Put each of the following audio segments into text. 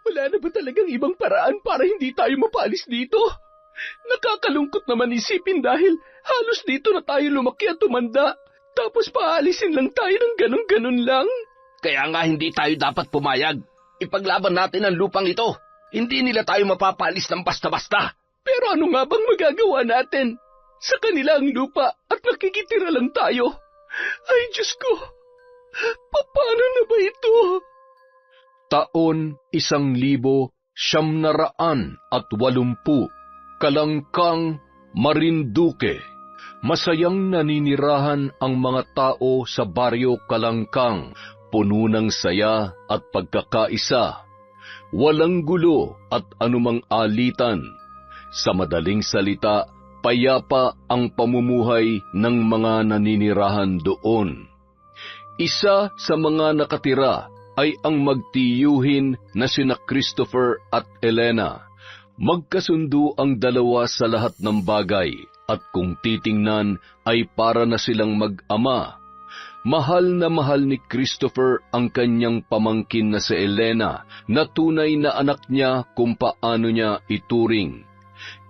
Wala na ba talagang ibang paraan para hindi tayo mapalis dito? Nakakalungkot naman isipin dahil halos dito na tayo lumaki at tumanda. Tapos paalisin lang tayo ng ganun-ganun lang. Kaya nga hindi tayo dapat pumayag. Ipaglaban natin ang lupang ito. Hindi nila tayo mapapalis ng basta-basta. Pero ano nga bang magagawa natin? Sa kanila ang lupa at nakikitira lang tayo. Ay, Diyos ko! Paano na ba ito? Taon 1980, Kalangkang, Marinduque. Masayang naninirahan ang mga tao sa baryo Kalangkang, puno ng saya at pagkakaisa. Walang gulo at anumang alitan. Sa madaling salita, payapa ang pamumuhay ng mga naninirahan doon. Isa sa mga nakatira ay ang magtiyuhin na sina Christopher at Elena. Magkasundo ang dalawa sa lahat ng bagay at kung titingnan ay para na silang mag-ama. Mahal ni Christopher ang kanyang pamangkin na si Elena na tunay na anak niya kung paano niya ituring.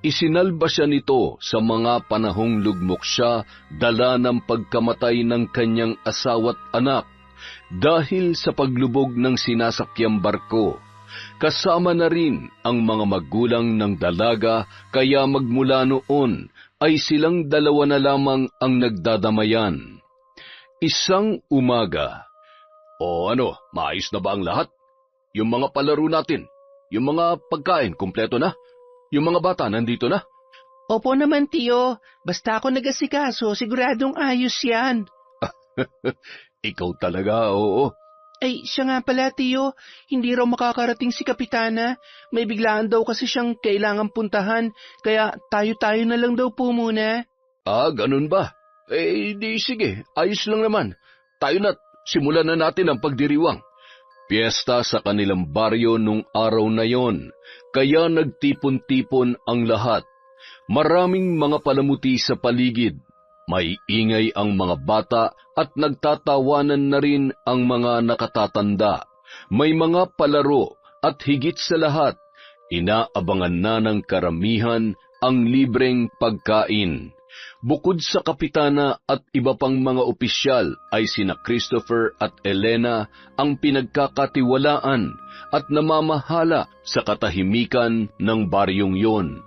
Isinalba siya nito sa mga panahong lugmok siya dala ng pagkamatay ng kanyang asawa't anak dahil sa paglubog ng sinasakyang barko. Kasama na rin ang mga magulang ng dalaga kaya magmula noon ay silang dalawa na lamang ang nagdadamayan. Isang umaga, maayos na ba ang lahat? Yung mga palaro natin, yung mga pagkain, kumpleto na? Yung mga bata nandito na? Opo naman, Tiyo. Basta ako nag-asikaso, siguradong ayos yan. Ikaw talaga, oo. Ay, siya nga pala, Tiyo. Hindi raw makakarating si Kapitana. May biglaan daw kasi siyang kailangang puntahan, kaya tayo-tayo na lang daw po muna. Ganun ba? Di sige, ayos lang naman. Tayo na't simulan na natin ang pagdiriwang. Piyesta sa kanilang baryo nung araw na yon, kaya nagtipon-tipon ang lahat. Maraming mga palamuti sa paligid. May ingay ang mga bata at nagtatawanan na rin ang mga nakatatanda. May mga palaro at higit sa lahat, inaabangan na ng karamihan ang libreng pagkain. Bukod sa kapitana at iba pang mga opisyal ay sina Christopher at Elena ang pinagkakatiwalaan at namamahala sa katahimikan ng baryong yon.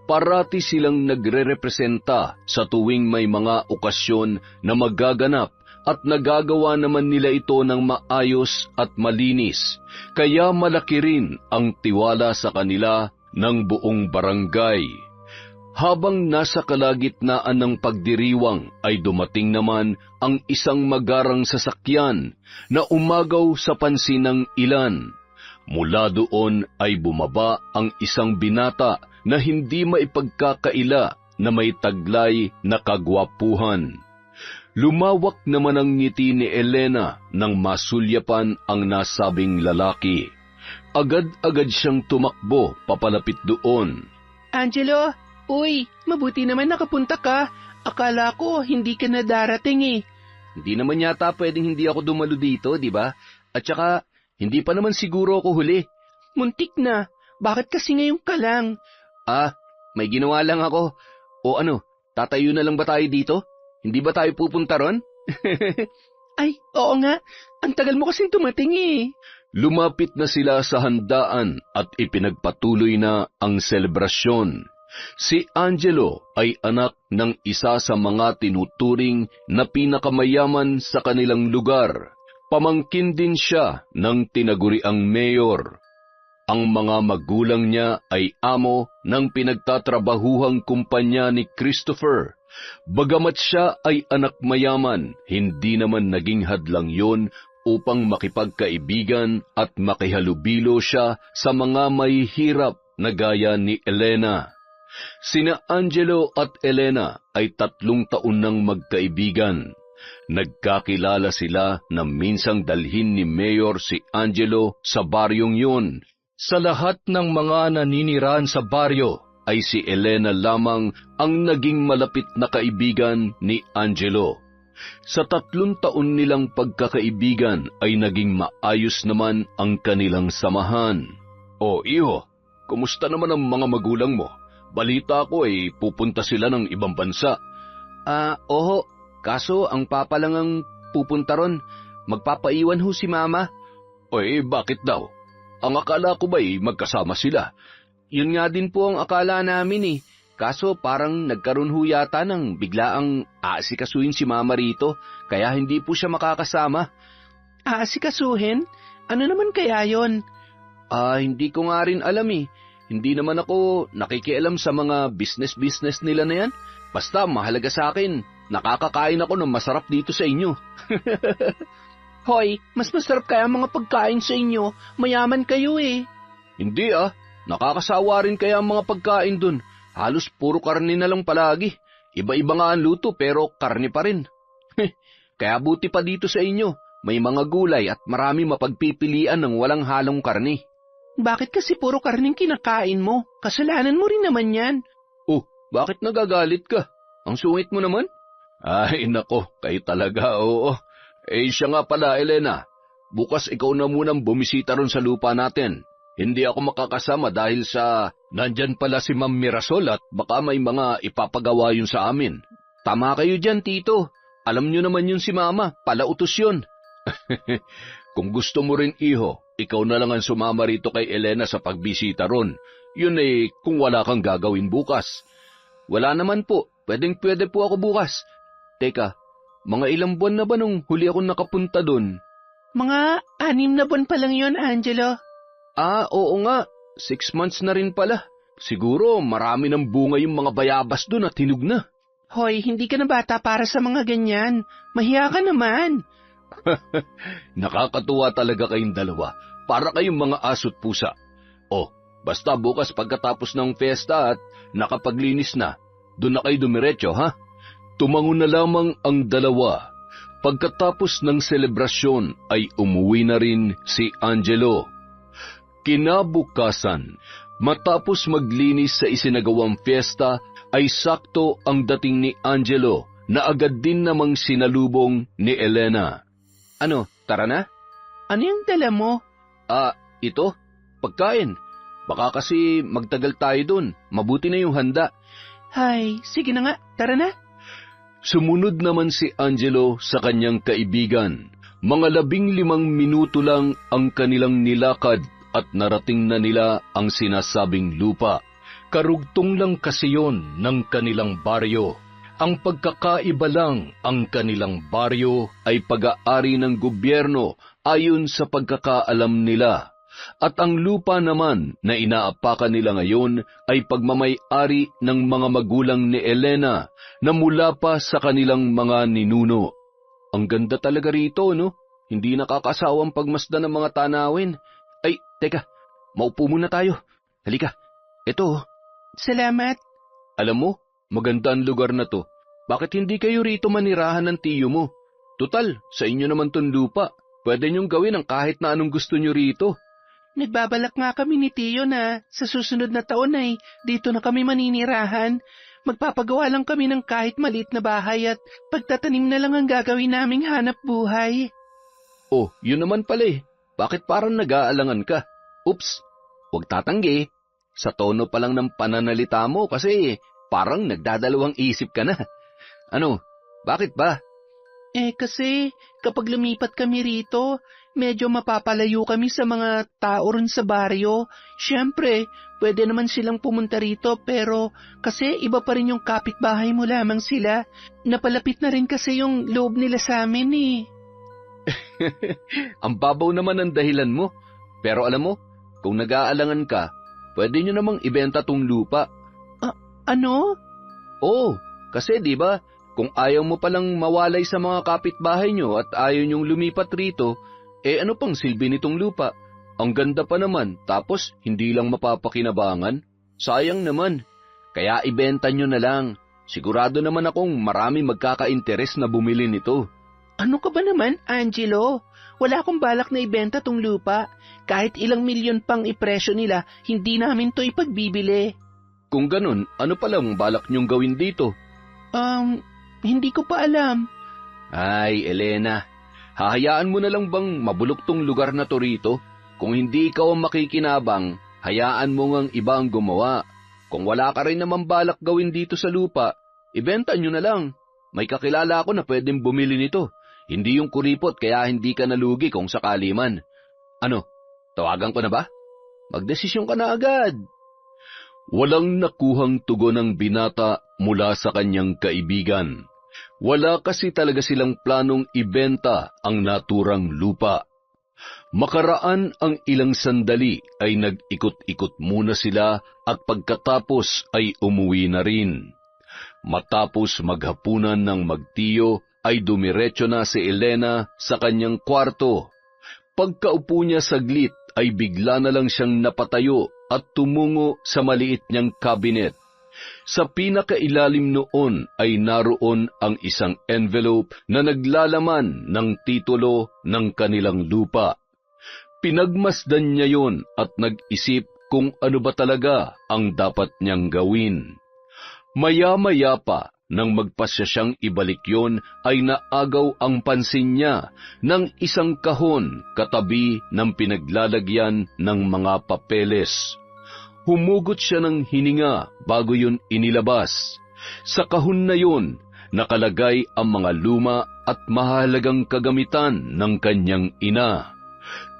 Parati silang nagre-representa sa tuwing may mga okasyon na magaganap at nagagawa naman nila ito ng maayos at malinis, kaya malaki rin ang tiwala sa kanila ng buong barangay. Habang nasa kalagitnaan ng pagdiriwang ay dumating naman ang isang magarang sasakyan na umagaw sa pansin ng ilan. Mula doon ay bumaba ang isang binata na hindi maipagkakaila na may taglay na kagwapuhan. Lumawak naman ang ngiti ni Elena nang masulyapan ang nasabing lalaki. Agad-agad siyang tumakbo papalapit doon. Angelo, uy, mabuti naman nakapunta ka. Akala ko hindi ka na darating eh. Hindi naman yata pwedeng hindi ako dumalo dito, di ba? At saka, hindi pa naman siguro ako huli. Muntik na. Bakit kasi ngayon ka lang? May ginawa lang ako. O tatayo na lang ba tayo dito? Hindi ba tayo pupunta ron? Ay, oo nga. Ang tagal mo kasing tumating eh. Lumapit na sila sa handaan at ipinagpatuloy na ang selebrasyon. Si Angelo ay anak ng isa sa mga tinuturing na pinakamayaman sa kanilang lugar. Pamangkin din siya ng tinaguriang mayor. Ang mga magulang niya ay amo ng pinagtatrabahuhang kumpanya ni Christopher. Bagamat siya ay anak mayaman, hindi naman naging hadlang yon upang makipagkaibigan at makihalubilo siya sa mga mahihirap na gaya ni Elena. Sina Angelo at Elena ay 3 taon nang magkaibigan. Nagkakilala sila na minsang dalhin ni Mayor si Angelo sa baryong yun. Sa lahat ng mga naninirahan sa baryo ay si Elena lamang ang naging malapit na kaibigan ni Angelo. Sa 3 taon nilang pagkakaibigan ay naging maayos naman ang kanilang samahan. O iho, kumusta naman ang mga magulang mo? Balita ko ay pupunta sila ng ibang bansa. Oho, kaso ang papa lang ang pupunta ron. Magpapaiwan ho si mama. Bakit daw? Ang akala ko ba'y magkasama sila? Yun nga din po ang akala namin eh. Kaso parang nagkaroon ho yata ng biglaang aasikasuhin si mama rito, kaya hindi po siya makakasama. Aasikasuhin? Ano naman kaya yon? Hindi ko nga rin alam eh. Hindi naman ako nakikialam sa mga business nila na yan. Basta mahalaga sa akin, nakakakain ako ng masarap dito sa inyo. Hoy, mas masarap kaya ang mga pagkain sa inyo. Mayaman kayo eh. Hindi nakakasawa rin kaya ang mga pagkain dun. Halos puro karne na lang palagi. Iba-iba nga ang luto pero karne pa rin. Kaya buti pa dito sa inyo. May mga gulay at marami mapagpipilian ng walang halong karne. Bakit kasi puro karning kinakain mo? Kasalanan mo rin naman yan. Bakit nagagalit ka? Ang sungit mo naman? Ay, nako, kayo talaga, oo. Siya nga pala, Elena. Bukas ikaw na munang bumisita ron sa lupa natin. Hindi ako makakasama dahil sa nandyan pala si Ma'am Mirasol at baka may mga ipapagawa yun sa amin. Tama kayo dyan, Tito. Alam nyo naman yun si Mama, palautos yun. Kung gusto mo rin, iho, ikaw na lang ang sumama rito kay Elena sa pagbisita ron. Yun kung wala kang gagawin bukas. Wala naman po, pwede po ako bukas. Teka, mga ilang buwan na ba nung huli akong nakapunta dun? Mga 6 na buwan pa lang yun, Angelo. Oo nga, 6 months na rin pala. Siguro marami ng bunga yung mga bayabas dun at hinog na. Hoy, hindi ka na bata para sa mga ganyan. Mahiya ka naman. Nakakatuwa talaga kayong dalawa. Para kayong mga aso't pusa. Basta bukas pagkatapos ng fiesta at nakapaglinis na, doon na kayo dumiretso, ha? Tumango na lamang ang dalawa. Pagkatapos ng selebrasyon ay umuwi na rin si Angelo. Kinabukasan, matapos maglinis sa isinagawang fiesta, ay sakto ang dating ni Angelo na agad din namang sinalubong ni Elena. Ano, tara na? Ano yung dala mo? Ito, pagkain. Baka kasi magtagal tayo dun. Mabuti na yung handa. Hay, sige na nga, tara na. Sumunod naman si Angelo sa kanyang kaibigan. Mga 15 minuto lang ang kanilang nilakad at narating na nila ang sinasabing lupa. Karugtong lang kasi yon ng kanilang baryo. Ang pagkakaiba lang, ang kanilang baryo ay pag-aari ng gobyerno ayon sa pagkakaalam nila. At ang lupa naman na inaapakan nila ngayon ay pagmamay-ari ng mga magulang ni Elena na mula pa sa kanilang mga ninuno. Ang ganda talaga rito, no? Hindi nakakasawang pagmasdan ng mga tanawin. Ay, teka, maupo muna tayo. Halika, ito. Salamat. Alam mo, maganda ang lugar na to. Bakit hindi kayo rito manirahan ng tiyo mo? Tutal, sa inyo naman tong lupa. Pwede niyong gawin ang kahit na anong gusto niyo rito. Nagbabalak nga kami ni Tiyo na sa susunod na taon ay dito na kami maninirahan. Magpapagawa lang kami ng kahit maliit na bahay at pagtatanim na lang ang gagawin naming hanap buhay. Yun naman pala. Bakit parang nag-aalangan ka? Oops, huwag tatanggi. Sa tono pa lang ng pananalita mo kasi parang nagdadalawang isip ka na. Ano, bakit ba? Kasi kapag lumipat kami rito, medyo mapapalayo kami sa mga tao ron sa baryo. Siyempre, pwede naman silang pumunta rito pero kasi iba pa rin yung kapitbahay mo lamang sila. Napalapit na rin kasi yung loob nila sa amin eh. Ang babaw naman ang dahilan mo. Pero alam mo, kung nag-aalangan ka, pwede nyo namang ibenta tong lupa. Ano? Oo, kasi di ba? Kung ayaw mo palang mawalay sa mga kapitbahay nyo at ayaw nyong lumipat rito, ano pang silbi nitong lupa? Ang ganda pa naman, tapos hindi lang mapapakinabangan. Sayang naman. Kaya ibenta nyo na lang. Sigurado naman akong marami magkaka-interes na bumili nito. Ano ka ba naman, Angelo? Wala akong balak na ibenta tong lupa. Kahit ilang milyon pang ipresyo nila, hindi namin to ipagbibili. Kung ganun, ano palang balak nyong gawin dito? Hindi ko pa alam. Ay, Elena, hahayaan mo na lang bang mabulok tong lugar na to rito? Kung hindi ikaw ang makikinabang, Hayaan mo ngang iba ang gumawa. Kung wala ka rin naman balak gawin dito sa lupa, ibenta nyo na lang. May kakilala ako na pwedeng bumili nito. Hindi yung kuripot kaya hindi ka nalugi kung sakali man. Ano, tawagan ko na ba? Magdesisyon ka na agad. Walang nakuhang tugon ng binata mula sa kanyang kaibigan. Wala kasi talaga silang planong ibenta ang naturang lupa. Makaraan ang ilang sandali ay nag-ikot-ikot muna sila at pagkatapos ay umuwi na rin. Matapos maghapunan ng magtiyo ay dumiretso na si Elena sa kanyang kwarto. Pagkaupo niya saglit ay bigla na lang siyang napatayo at tumungo sa maliit niyang kabinet. Sa pinakailalim noon ay naroon ang isang envelope na naglalaman ng titulo ng kanilang lupa. Pinagmasdan niya yon at nag-isip kung ano ba talaga ang dapat niyang gawin. Maya-maya pa, nang magpasya siyang ibalik yon, ay naagaw ang pansin niya ng isang kahon katabi ng pinaglalagyan ng mga papeles. Humugot siya ng hininga bago yun inilabas. Sa kahon na yun, nakalagay ang mga luma at mahalagang kagamitan ng kanyang ina.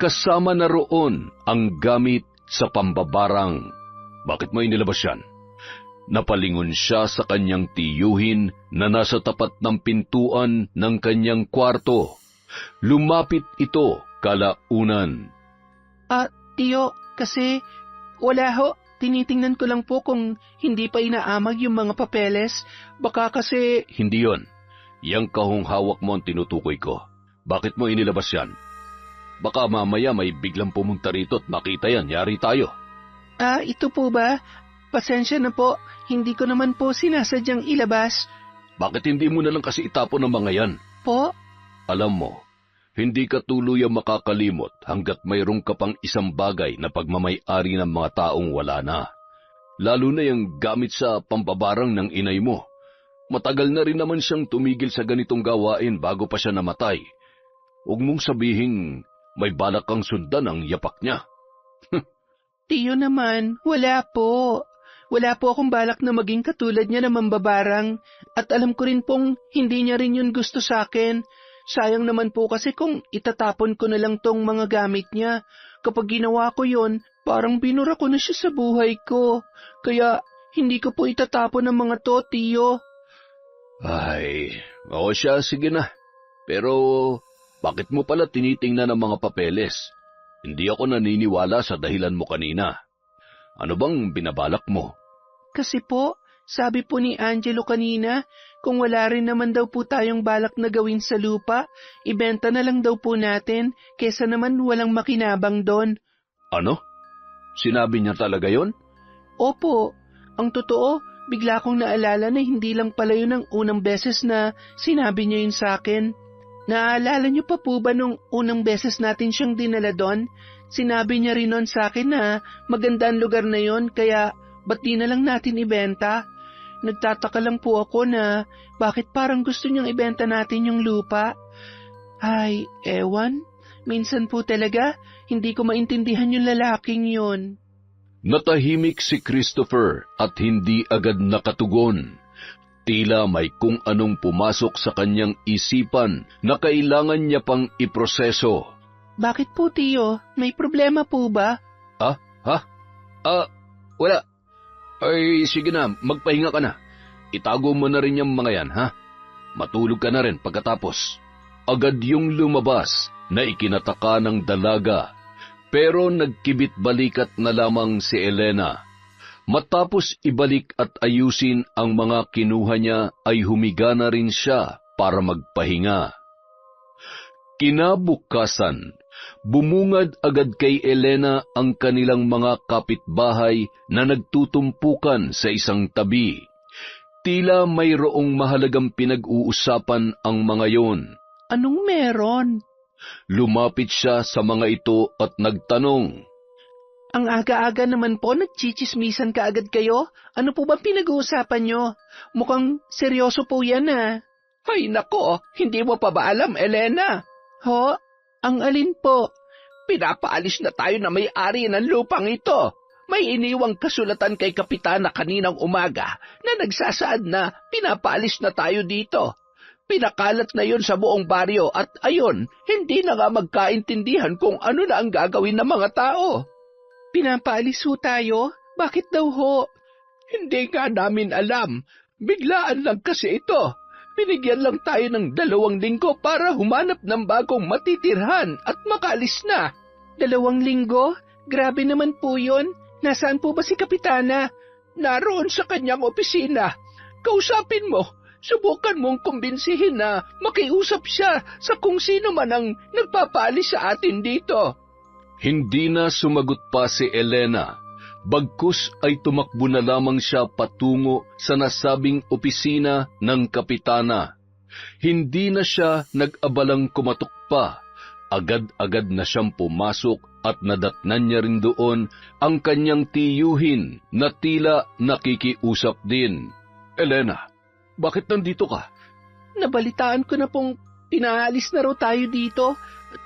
Kasama na roon ang gamit sa pambabarang. Bakit mo inilabas yan? Napalingon siya sa kanyang tiyuhin na nasa tapat ng pintuan ng kanyang kwarto. Lumapit ito kalaunan. Tiyo, kasi wala ho. Tinitingnan ko lang po kung hindi pa inaamag yung mga papeles. Baka kasi... Hindi yon. Yang kahong hawak mo ang tinutukoy ko. Bakit mo inilabas yan? Baka mamaya may biglang pumunta rito at makita yan. Yari tayo. Ito po ba? Pasensya na po. Hindi ko naman po sinasadyang ilabas. Bakit hindi mo na lang kasi itapon ang mga yan? Po? Alam mo, hindi ka tuluyang makakalimot hanggat mayroong ka pang isang bagay na pagmamay-ari ng mga taong wala na. Lalo na yung gamit sa pambabarang ng inay mo. Matagal na rin naman siyang tumigil sa ganitong gawain bago pa siya namatay. Huwag mong sabihing may balak kang sundan ang yapak niya. Tiyo naman, wala po. Wala po akong balak na maging katulad niya na mambabarang. At alam ko rin pong hindi niya rin yun gusto sa akin. Sayang naman po kasi kung itatapon ko na lang tong mga gamit niya. Kapag ginawa ko yon, parang binura ko na siya sa buhay ko. Kaya hindi ko po itatapon ang mga to, Tiyo. Ay, oo siya, sige na. Pero bakit mo pala tinitingnan ang mga papeles? Hindi ako naniniwala sa dahilan mo kanina. Ano bang binabalak mo? Kasi po, sabi po ni Angelo kanina, kung wala rin naman daw po tayong balak na gawin sa lupa, ibenta na lang daw po natin, kesa naman walang makinabang doon. Ano? Sinabi niya talaga yon? Opo, ang totoo, bigla kong naalala na hindi lang pala yun ang unang beses na sinabi niya yun sa akin. Naaalala niyo pa po ba nung unang beses natin siyang dinala doon? Sinabi niya rin noon sa akin na maganda ang lugar na yon, kaya ba't di na lang natin ibenta? Nagtataka lang po ako na bakit parang gusto niyang ibenta natin yung lupa. Ay, ewan. Minsan po talaga, hindi ko maintindihan yung lalaking yun. Natahimik si Christopher at hindi agad nakatugon. Tila may kung anong pumasok sa kanyang isipan na kailangan niya pang iproseso. Bakit po, Tiyo? May problema po ba? Wala. Ay, sige na, magpahinga ka na. Itago mo na rin yung mga yan, ha? Matulog ka na rin pagkatapos. Agad yung lumabas na ikinataka ng dalaga, pero nagkibit balikat na lamang si Elena. Matapos ibalik at ayusin ang mga kinuha niya ay humiga na rin siya para magpahinga. Kinabukasan, bumungad agad kay Elena ang kanilang mga kapitbahay na nagtutumpukan sa isang tabi. Tila mayroong mahalagang pinag-uusapan ang mga yon. Anong meron? Lumapit siya sa mga ito at nagtanong. Ang aga-aga naman po, nagchichismisan ka agad kayo? Ano po ba pinag-uusapan nyo? Mukhang seryoso po yan Ay nako, hindi mo pa ba alam, Elena? Ho? Ang alin po? Pinapaalis na tayo na may-ari ng lupang ito. may iniwang kasulatan kay Kapitana kaninang umaga na nagsasaad na pinapaalis na tayo dito. Pinakalat na yon sa buong baryo at ayon, hindi na nga magkaintindihan kung ano na ang gagawin ng mga tao. Pinapaalis ho tayo? Bakit daw ho? Hindi nga namin alam. Biglaan lang kasi ito. Binigyan lang tayo ng 2 linggo para humanap ng bagong matitirhan at makaalis na. 2 linggo? Grabe naman po yun. Nasaan po ba si Kapitana? Naroon sa kanyang opisina. Kausapin mo. Subukan mong kumbinsihin na makiusap siya sa kung sino man ang nagpapaalis sa atin dito. Hindi na sumagot pa si Elena. Bagkus ay tumakbo na lamang siya patungo sa nasabing opisina ng Kapitana. Hindi na siya nag-abalang kumatok pa. Agad-agad na siyang pumasok at nadatnan niya rin doon ang kanyang tiyuhin na tila nakikiusap din. Elena, bakit nandito ka? Nabalitaan ko na pong pinaalis na raw tayo dito.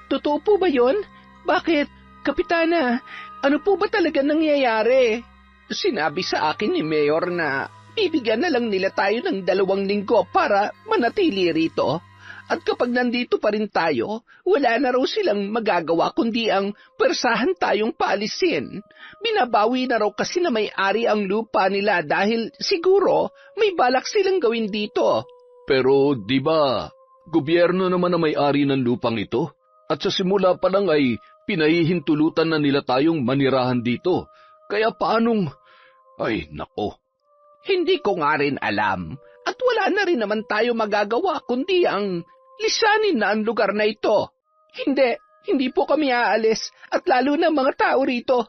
Totoo po ba yon? Bakit? Kapitana, ano po ba talaga nangyayari? Sinabi sa akin ni Mayor na bibigyan na lang nila tayo ng 2 linggo para manatili rito. At kapag nandito pa rin tayo, wala na raw silang magagawa kundi ang persahan tayong paalisin. Binabawi na raw kasi na may-ari ang lupa nila dahil siguro may balak silang gawin dito. Pero di ba, gobyerno naman ang may-ari ng lupang ito? At sa simula pa lang ay pinahihintulutan na nila tayong manirahan dito. Kaya paanong... Ay, nako. Hindi ko nga rin alam. At wala na rin naman tayo magagawa kundi ang lisanin na ang lugar na ito. Hindi po kami aalis at lalo na mga tao rito.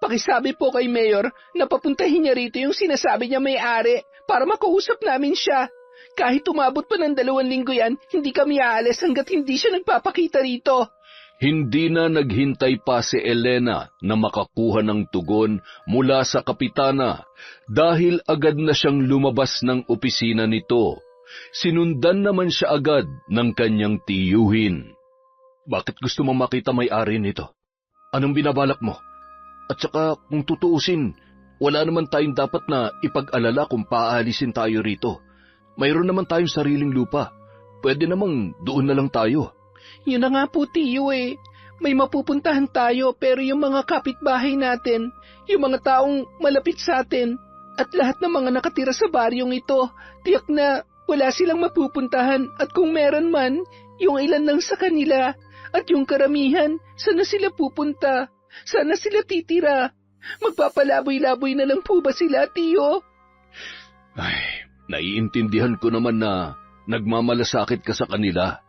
Pakisabi po kay Mayor na papuntahin niya rito yung sinasabi niya may-ari para makausap namin siya. Kahit umabot pa ng 2 linggo yan, hindi kami aalis hanggat hindi siya nagpapakita rito. Hindi na naghintay pa si Elena na makakuha ng tugon mula sa Kapitana dahil agad na siyang lumabas ng opisina nito. Sinundan naman siya agad ng kanyang tiyuhin. Bakit gusto mong makita may-ari nito? Anong binabalak mo? At saka kung tutuusin, wala naman tayong dapat na ipag-alala kung paalisin tayo rito. Mayroon naman tayong sariling lupa. Pwede namang doon na lang tayo. Yun na nga po, tiyo eh. May mapupuntahan tayo pero yung mga kapitbahay natin, yung mga taong malapit sa atin, at lahat ng mga nakatira sa baryong ito, tiyak na wala silang mapupuntahan at kung meron man, yung ilan lang sa kanila at yung karamihan, sana sila pupunta, sana sila titira. Magpapalaboy-laboy na lang po ba sila, tiyo? Ay, naiintindihan ko naman na nagmamalasakit ka sa kanila.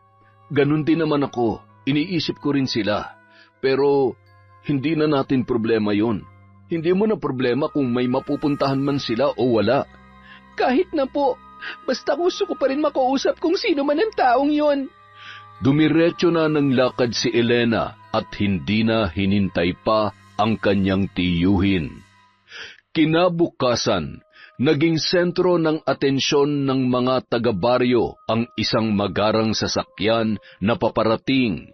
Ganon din naman ako, iniisip ko rin sila. Pero hindi na natin problema yon. Hindi mo na problema kung may mapupuntahan man sila o wala. Kahit na po, basta gusto ko pa rin makausap kung sino man ang taong yon. Dumiretso na ng lakad si Elena at hindi na hinintay pa ang kanyang tiyuhin. Kinabukasan, naging sentro ng atensyon ng mga taga-baryo ang isang magarang sasakyan na paparating.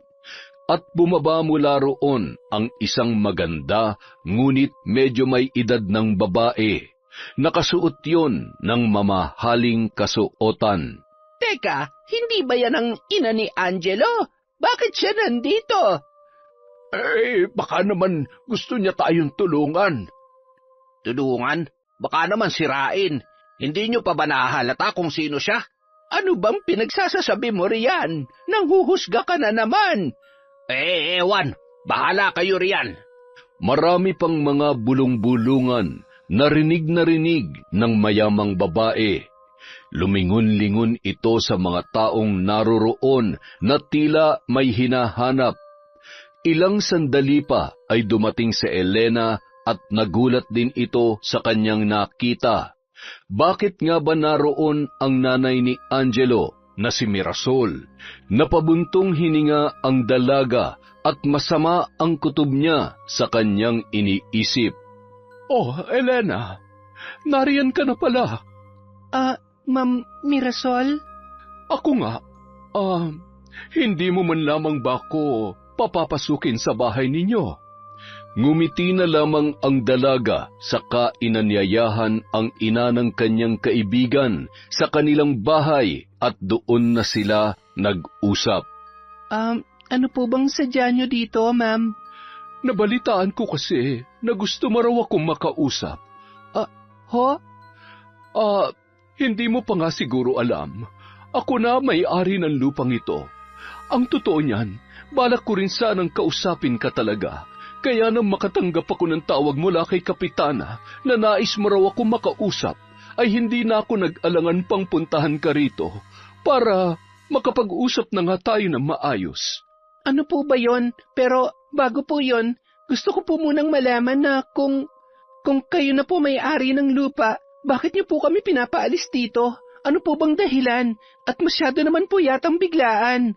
At bumaba mula roon ang isang maganda ngunit medyo may edad ng babae. Nakasuot yon ng mamahaling kasuotan. Teka, hindi ba yan ang ina ni Angelo? Bakit siya nandito? Baka naman gusto niya tayong tulungan. Tulungan? Baka naman sirain. Hindi nyo pa ba nahahalata kung sino siya? Ano bang pinagsasasabi mo riyan? Nanghuhusga ka na naman. Ewan. Bahala kayo riyan. Marami pang mga bulong-bulungan, narinig ng mayamang babae. Lumingon-lingon ito sa mga taong naroroon na tila may hinahanap. Ilang sandali pa ay dumating si Elena at nagulat din ito sa kanyang nakita. Bakit nga ba naroon ang nanay ni Angelo na si Mirasol? Napabuntong hininga ang dalaga at masama ang kutob niya sa kanyang iniisip. Oh, Elena, nariyan ka na pala. Ma'am Mirasol? Ako nga. Hindi mo man lamang ba ako papapasukin sa bahay ninyo? Ngumiti na lamang ang dalaga, saka inanyayahan ang ina ng kanyang kaibigan sa kanilang bahay at doon na sila nag-usap. Ano po bang sadya nyo dito, ma'am? Nabalitaan ko kasi na gusto mo raw akong makausap. Ho? Hindi mo pa nga siguro alam. Ako na may-ari ng lupang ito. Ang totoo niyan, balak ko rin sanang kausapin ka talaga. Kaya nang makatanggap ako ng tawag mula kay Kapitana na nais mo raw ako makausap, ay hindi na ako nag-alangan pang puntahan ka rito para makapag-usap na nga tayo ng maayos. Ano po ba yon? Pero bago po yon, gusto ko po munang malaman na kung kayo na po may-ari ng lupa, bakit niyo po kami pinapaalis dito? Ano po bang dahilan? At masyado naman po yatang biglaan.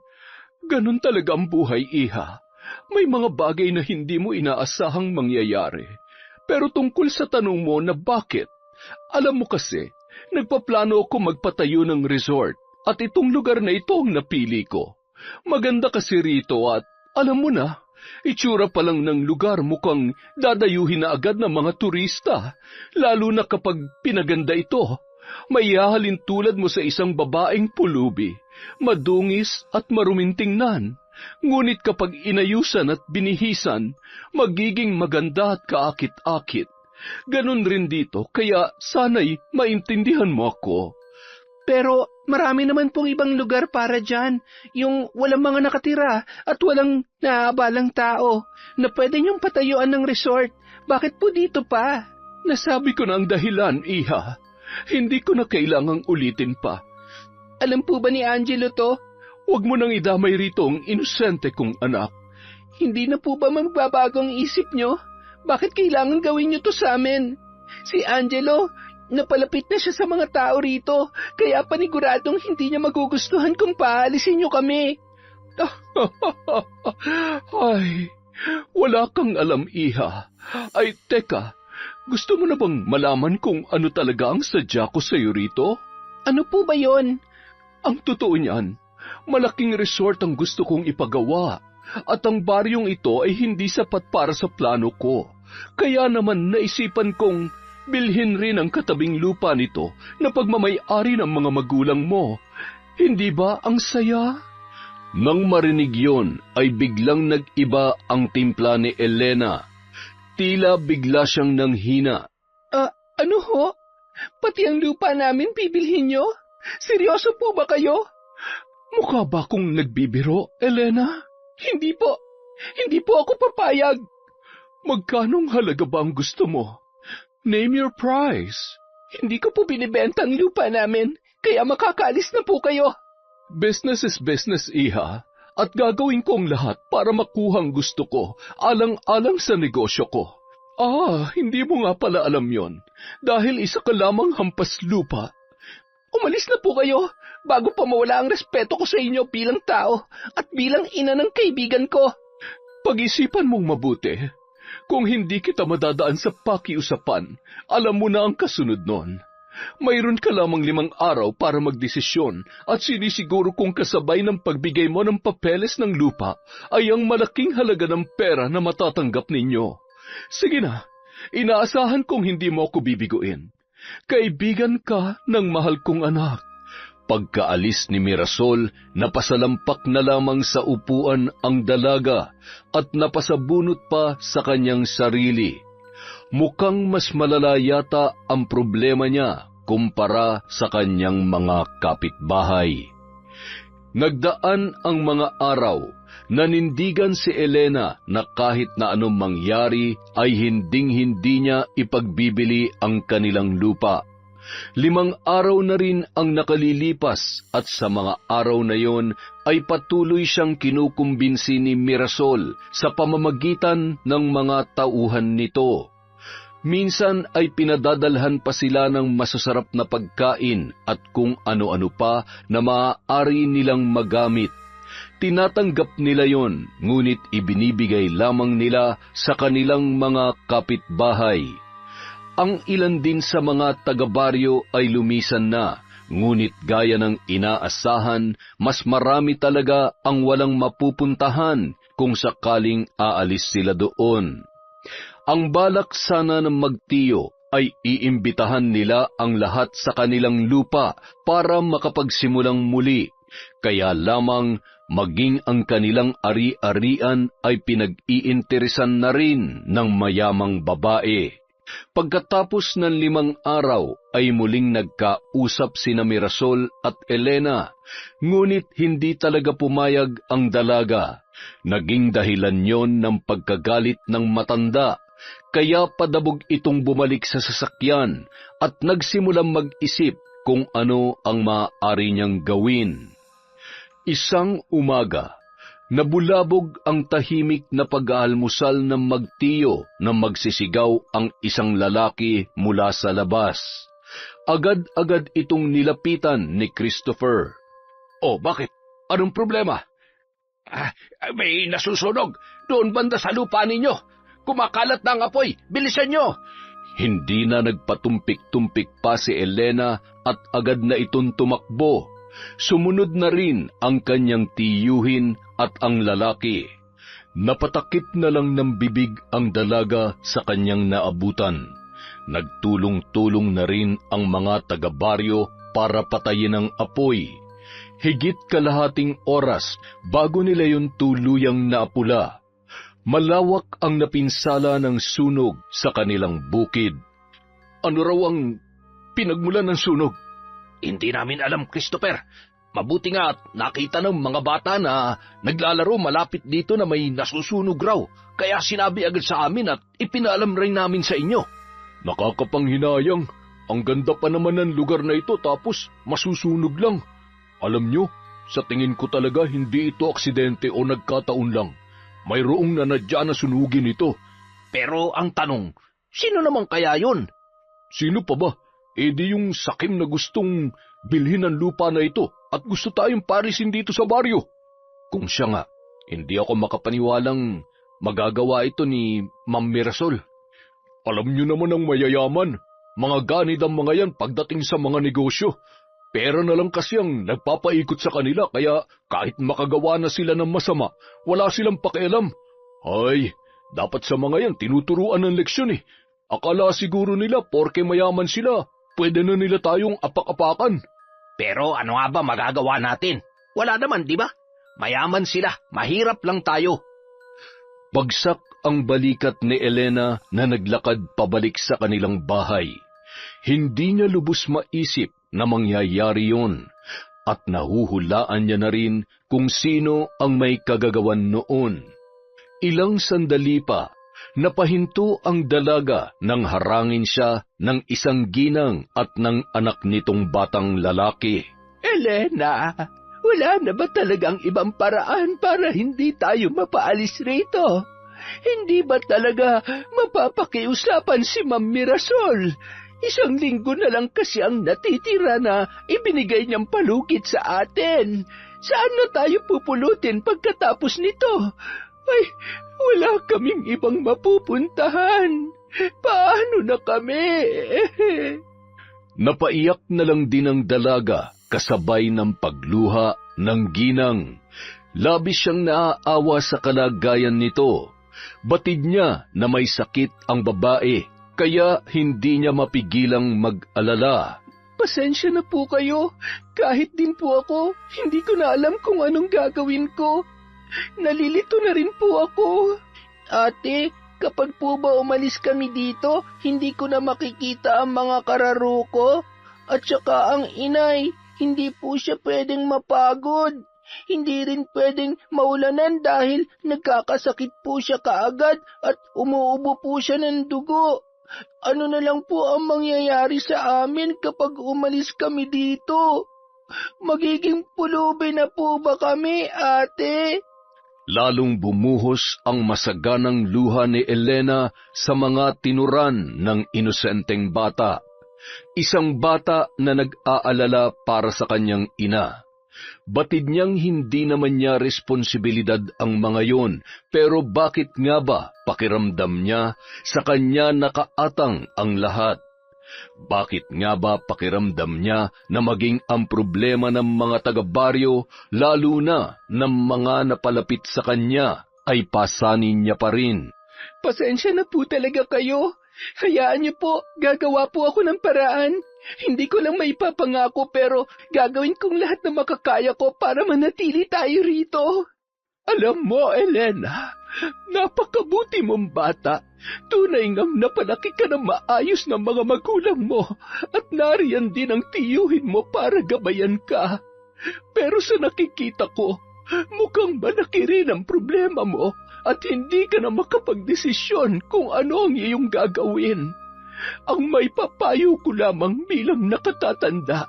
Ganun talaga ang buhay, iha. May mga bagay na hindi mo inaasahang mangyayari. Pero tungkol sa tanong mo na bakit, alam mo kasi, nagpaplano ako magpatayo ng resort at itong lugar na ito ang napili ko. Maganda kasi rito at alam mo na, itsura pa lang ng lugar mukhang dadayuhin na agad ng mga turista, lalo na kapag pinaganda ito. May hahalin tulad mo sa isang babaeng pulubi, madungis at maruming tingnan. Ngunit kapag inayusan at binihisan, magiging maganda at kaakit-akit. Ganon rin dito, kaya sana'y maintindihan mo ako. Pero marami naman pong ibang lugar para dyan, yung walang mga nakatira at walang naabalang tao, na pwede niyong patayuan ng resort. Bakit po dito pa? Nasabi ko na ang dahilan, iha. Hindi ko na kailangang ulitin pa. Alam po ba ni Angelo to? Huwag mo nang idamay rito ang inosente kong anak. Hindi na po ba magbabagong isip nyo? Bakit kailangan gawin nyo to sa amin? Si Angelo, napalapit na siya sa mga tao rito, kaya paniguradong hindi niya magugustuhan kung paalisin nyo kami. Ay, wala kang alam, iha. Ay, teka, gusto mo na bang malaman kung ano talaga ang sadya ko sa'yo rito? Ano po ba yon? Ang totoo niyan, malaking resort ang gusto kong ipagawa at ang baryong ito ay hindi sapat para sa plano ko. Kaya naman naisipan kong bilhin rin ang katabing lupa nito na pagmamay-ari ng mga magulang mo. Hindi ba ang saya? Nang marinig yon ay biglang nag-iba ang timpla ni Elena. Tila bigla siyang nanghina. Ano ho? Pati ang lupa namin bibilhin nyo? Seryoso po ba kayo? Mukha ba akong nagbibiro, Elena? Hindi po. Hindi po ako papayag. Magkanong halaga ba ang gusto mo? Name your price. Hindi ko po binibenta ang lupa namin, kaya makakaalis na po kayo. Business is business, iha. At gagawin ko ang lahat para makuha ang gusto ko, alang-alang sa negosyo ko. Hindi mo nga pala alam yon. Dahil isa ka lamang hampas lupa. Umalis na po kayo, bago pa mawala ang respeto ko sa inyo bilang tao at bilang ina ng kaibigan ko. Pag-isipan mong mabuti. Kung hindi kita madadaan sa pakiusapan, alam mo na ang kasunod nun. Mayroon ka lamang 5 araw para magdesisyon at sinisiguro kung kasabay ng pagbigay mo ng papeles ng lupa ay ang malaking halaga ng pera na matatanggap ninyo. Sige na, inaasahan kong hindi mo ako bibiguin. Kaibigan ka ng mahal kong anak. Pagkaalis ni Mirasol, napasalampak na lamang sa upuan ang dalaga at napasabunot pa sa kanyang sarili. Mukhang mas malala yata ang problema niya kumpara sa kanyang mga kapitbahay. Nagdaan ang mga araw, nanindigan si Elena na kahit na anong mangyari ay hinding-hindi niya ipagbibili ang kanilang lupa. 5 araw na rin ang nakalilipas at sa mga araw na yon ay patuloy siyang kinukumbinsi ni Mirasol sa pamamagitan ng mga tauhan nito. Minsan ay pinadadalhan pa sila ng masasarap na pagkain at kung ano-ano pa na maaari nilang magamit. Tinatanggap nila yon, ngunit ibinibigay lamang nila sa kanilang mga kapitbahay. Ang ilan din sa mga taga-baryo ay lumisan na, ngunit gaya ng inaasahan, mas marami talaga ang walang mapupuntahan kung sakaling aalis sila doon. Ang balak sana ng magtiyo ay iimbitahan nila ang lahat sa kanilang lupa para makapagsimulang muli, kaya lamang maging ang kanilang ari-arian ay pinag-iinteresan na rin ng mayamang babae. Pagkatapos ng 5 araw ay muling nagkausap sina Mirasol at Elena, ngunit hindi talaga pumayag ang dalaga. Naging dahilan yon ng pagkagalit ng matanda, kaya padabog itong bumalik sa sasakyan at nagsimulang mag-isip kung ano ang maaari niyang gawin. Isang umaga, nabulabog ang tahimik na pag-aalmusal ng magtiyo na magsisigaw ang isang lalaki mula sa labas. Agad-agad itong nilapitan ni Christopher. "Oh, bakit? Anong problema?" May nasusunog doon banda sa lupa ninyo. Kumakalat na ang apoy. Bilisan nyo!" Hindi na nagpatumpik-tumpik pa si Elena at agad na itong tumakbo. Sumunod na rin ang kanyang tiyuhin at ang lalaki. Napatakip na lang ng bibig ang dalaga sa kanyang naabutan. Nagtulong-tulong na rin ang mga taga-baryo para patayin ang apoy. Higit kalahating oras bago nila yung tuluyang naapula. Malawak ang napinsala ng sunog sa kanilang bukid. Ano raw ang pinagmulan ng sunog? Hindi namin alam, Christopher. Mabuti nga at nakita ng mga bata na naglalaro malapit dito na may nasusunog raw. Kaya sinabi agad sa amin at ipinaalam rin namin sa inyo. Nakakapanghinayang. Ang ganda pa naman ng lugar na ito tapos masusunog lang. Alam nyo, sa tingin ko talaga hindi ito aksidente o nagkataon lang. Mayroong nanadya na sunugin ito. Pero ang tanong, sino naman kaya yun? Sino pa ba? Di yung sakim na gustong bilhin ang lupa na ito at gusto tayong parisin dito sa baryo. Kung siya nga, hindi ako makapaniwalang magagawa ito ni Ma'am Mirasol. Alam nyo naman ang mayayaman. Mga ganid ang mga yan pagdating sa mga negosyo. Pera na lang kasi ang nagpapaikot sa kanila kaya kahit makagawa na sila ng masama, wala silang pakialam. Ay, dapat sa mga yan tinuturuan ng leksyon eh. Akala siguro nila porke mayaman sila, pwede na nila tayong apak-apakan. Pero ano nga ba magagawa natin? Wala naman, di ba? Mayaman sila, mahirap lang tayo. Bagsak ang balikat ni Elena na naglakad pabalik sa kanilang bahay. Hindi niya lubos maisip na mangyayari yon at nahuhulaan niya na rin kung sino ang may kagagawan noon. Ilang sandali pa, napahinto ang dalaga nang harangin siya ng isang ginang at ng anak nitong batang lalaki. Elena, wala na ba talagang ibang paraan para hindi tayo mapaalis rito? Hindi ba talaga mapapakiusapan si Ma'am Mirasol? 1 linggo na lang kasi ang natitira na ibinigay niyang palugit sa atin. Saan na tayo pupulutin pagkatapos nito? Ay, wala kaming ibang mapupuntahan. Paano na kami? Napaiyak na lang din ang dalaga kasabay ng pagluha ng ginang. Labis siyang naaawa sa kalagayan nito. Batid niya na may sakit ang babae, kaya hindi niya mapigilang mag-alala. Pasensya na po kayo. Kahit din po ako, hindi ko na alam kung anong gagawin ko. Nalilito na rin po ako. Ate, kapag po ba umalis kami dito, hindi ko na makikita ang mga kararo ko. At saka ang inay, hindi po siya pwedeng mapagod. Hindi rin pwedeng maulanan dahil nagkakasakit po siya kaagad at umuubo po siya ng dugo. Ano na lang po ang mangyayari sa amin kapag umalis kami dito? Magiging pulubi na po ba kami, ate? Lalong bumuhos ang masaganang luha ni Elena sa mga tinuran ng inosenteng bata. Isang bata na nag-aalala para sa kanyang ina. Batid niyang hindi naman niya responsibilidad ang mga yon, pero bakit nga ba pakiramdam niya sa kanya nakaatang ang lahat? Bakit nga ba pakiramdam niya na maging ang problema ng mga taga-baryo, lalo na ng mga napalapit sa kanya, ay pasanin niya pa rin? Pasensya na po talaga kayo. Hayaan niyo po, gagawa po ako ng paraan. Hindi ko lang maipapangako pero gagawin kong lahat na makakaya ko para manatili tayo rito. Alam mo, Elena, napakabuti mong bata. Tunay ngang napalaki ka ng maayos ng mga magulang mo at nariyan din ang tiyuhin mo para gabayan ka. Pero sa nakikita ko, mukhang malaki rin ang problema mo at hindi ka na makapagdesisyon kung ano ang iyong gagawin. Ang may papayo ko lamang bilang nakatatanda.